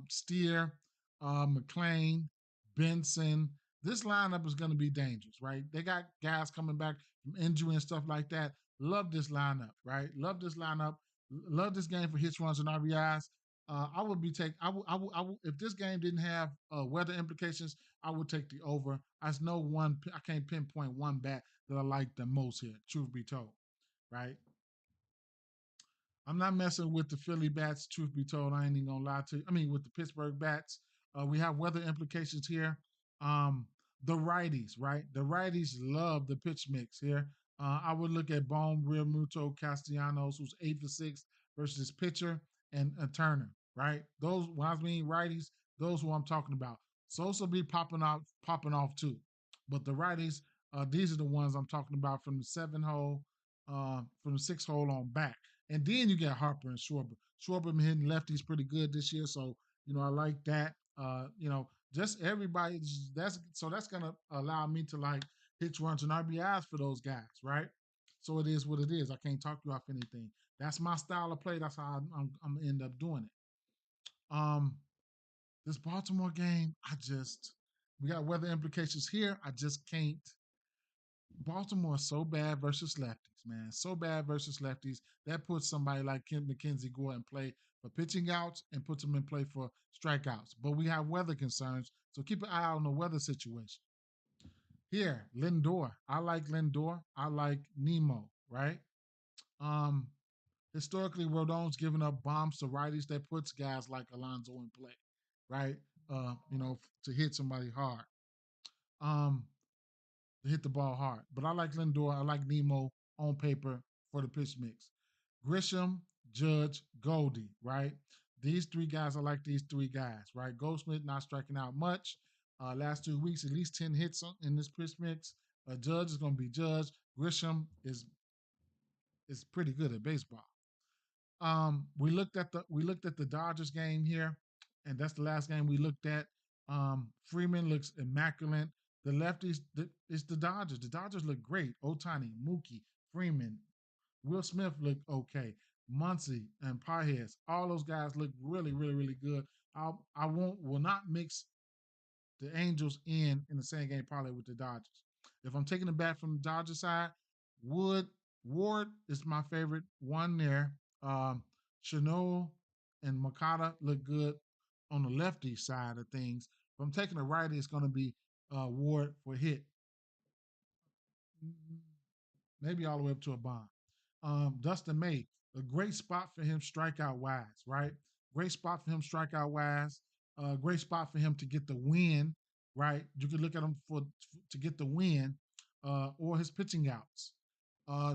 Steer, McLean, Benson. This lineup is going to be dangerous, right? They got guys coming back from injury and stuff like that. Love this lineup, right? Love this lineup. Love this game for hits, runs, and RBIs. I would be take. I would, if this game didn't have weather implications, I would take the over. I know one. I can't pinpoint one bat that I like the most here. Truth be told, right? I'm not messing with the Philly bats. Truth be told, I ain't even gonna lie to you. I mean, with the Pittsburgh bats, we have weather implications here. The righties, right? The righties love the pitch mix here. I would look at Bone, Real Muto, Castellanos, who's 8 for 6 versus this pitcher, and Turner, right? Those when I mean righties, those who I'm talking about. Sosa be popping off too, but the righties. These are the ones I'm talking about from the 7 hole, from the 6 hole on back. And then you get Harper and Schwarber. Schwarber been hitting lefties pretty good this year, so I like that. Just everybody. That's gonna allow me to like hit runs and RBIs for those guys, right? So it is what it is. I can't talk you off anything. That's my style of play. That's how I'm gonna end up doing it. Um, this Baltimore game, we got weather implications here. I just can't. Baltimore is so bad versus lefties, man. So bad versus lefties. That puts somebody like Ken McKenzie Gore in play for pitching outs and puts him in play for strikeouts. But we have weather concerns, so keep an eye out on the weather situation. Here, Lindor. I like Lindor. I like Nemo, right? Um, Historically, Rodon's given up bombs to righties that puts guys like Alonso in play, right? To hit somebody hard. Um, to hit the ball hard. But I like Lindor. I like Nemo on paper for the pitch mix. Grisham, Judge, Goldie, right? These three guys, I like these three guys, right? Goldsmith not striking out much. Last 2 weeks, at least 10 hits in this pitch mix. Judge is going to be Judge. Grisham is pretty good at baseball. We looked at the Dodgers game here, and that's the last game we looked at. Freeman looks immaculate. The lefties, it's the Dodgers. The Dodgers look great. Otani, Mookie, Freeman, Will Smith look okay. Muncy and Pajes, all those guys look really, really, really good. I will not mix the Angels in the same game parlay with the Dodgers. If I'm taking it back from the Dodgers side, Wood Ward is my favorite one there. Chanel and Makata look good on the lefty side of things. If I'm taking the righty, it's going to be Ward for hit, maybe all the way up to a bomb. Dustin May, a great spot for him strikeout wise, right? Great spot for him strikeout wise. Great spot for him to get the win, right? You could look at him to get the win, or his pitching outs.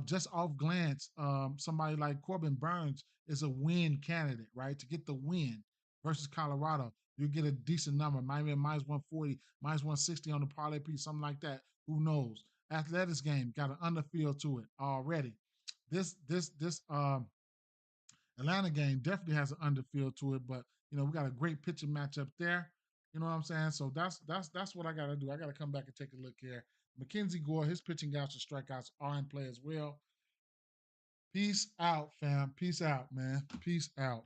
Just off glance, somebody like Corbin Burns is a win candidate, right? To get the win versus Colorado, you get a decent number, maybe a minus 140, minus 160 on the parlay piece, something like that. Who knows? Athletics game got an underfield to it already. This Atlanta game definitely has an underfield to it, but we got a great pitching matchup there. You know what I'm saying? So that's what I got to do. I got to come back and take a look here. Mackenzie Gore, his pitching outs and strikeouts are in play as well. Peace out, fam. Peace out, man. Peace out.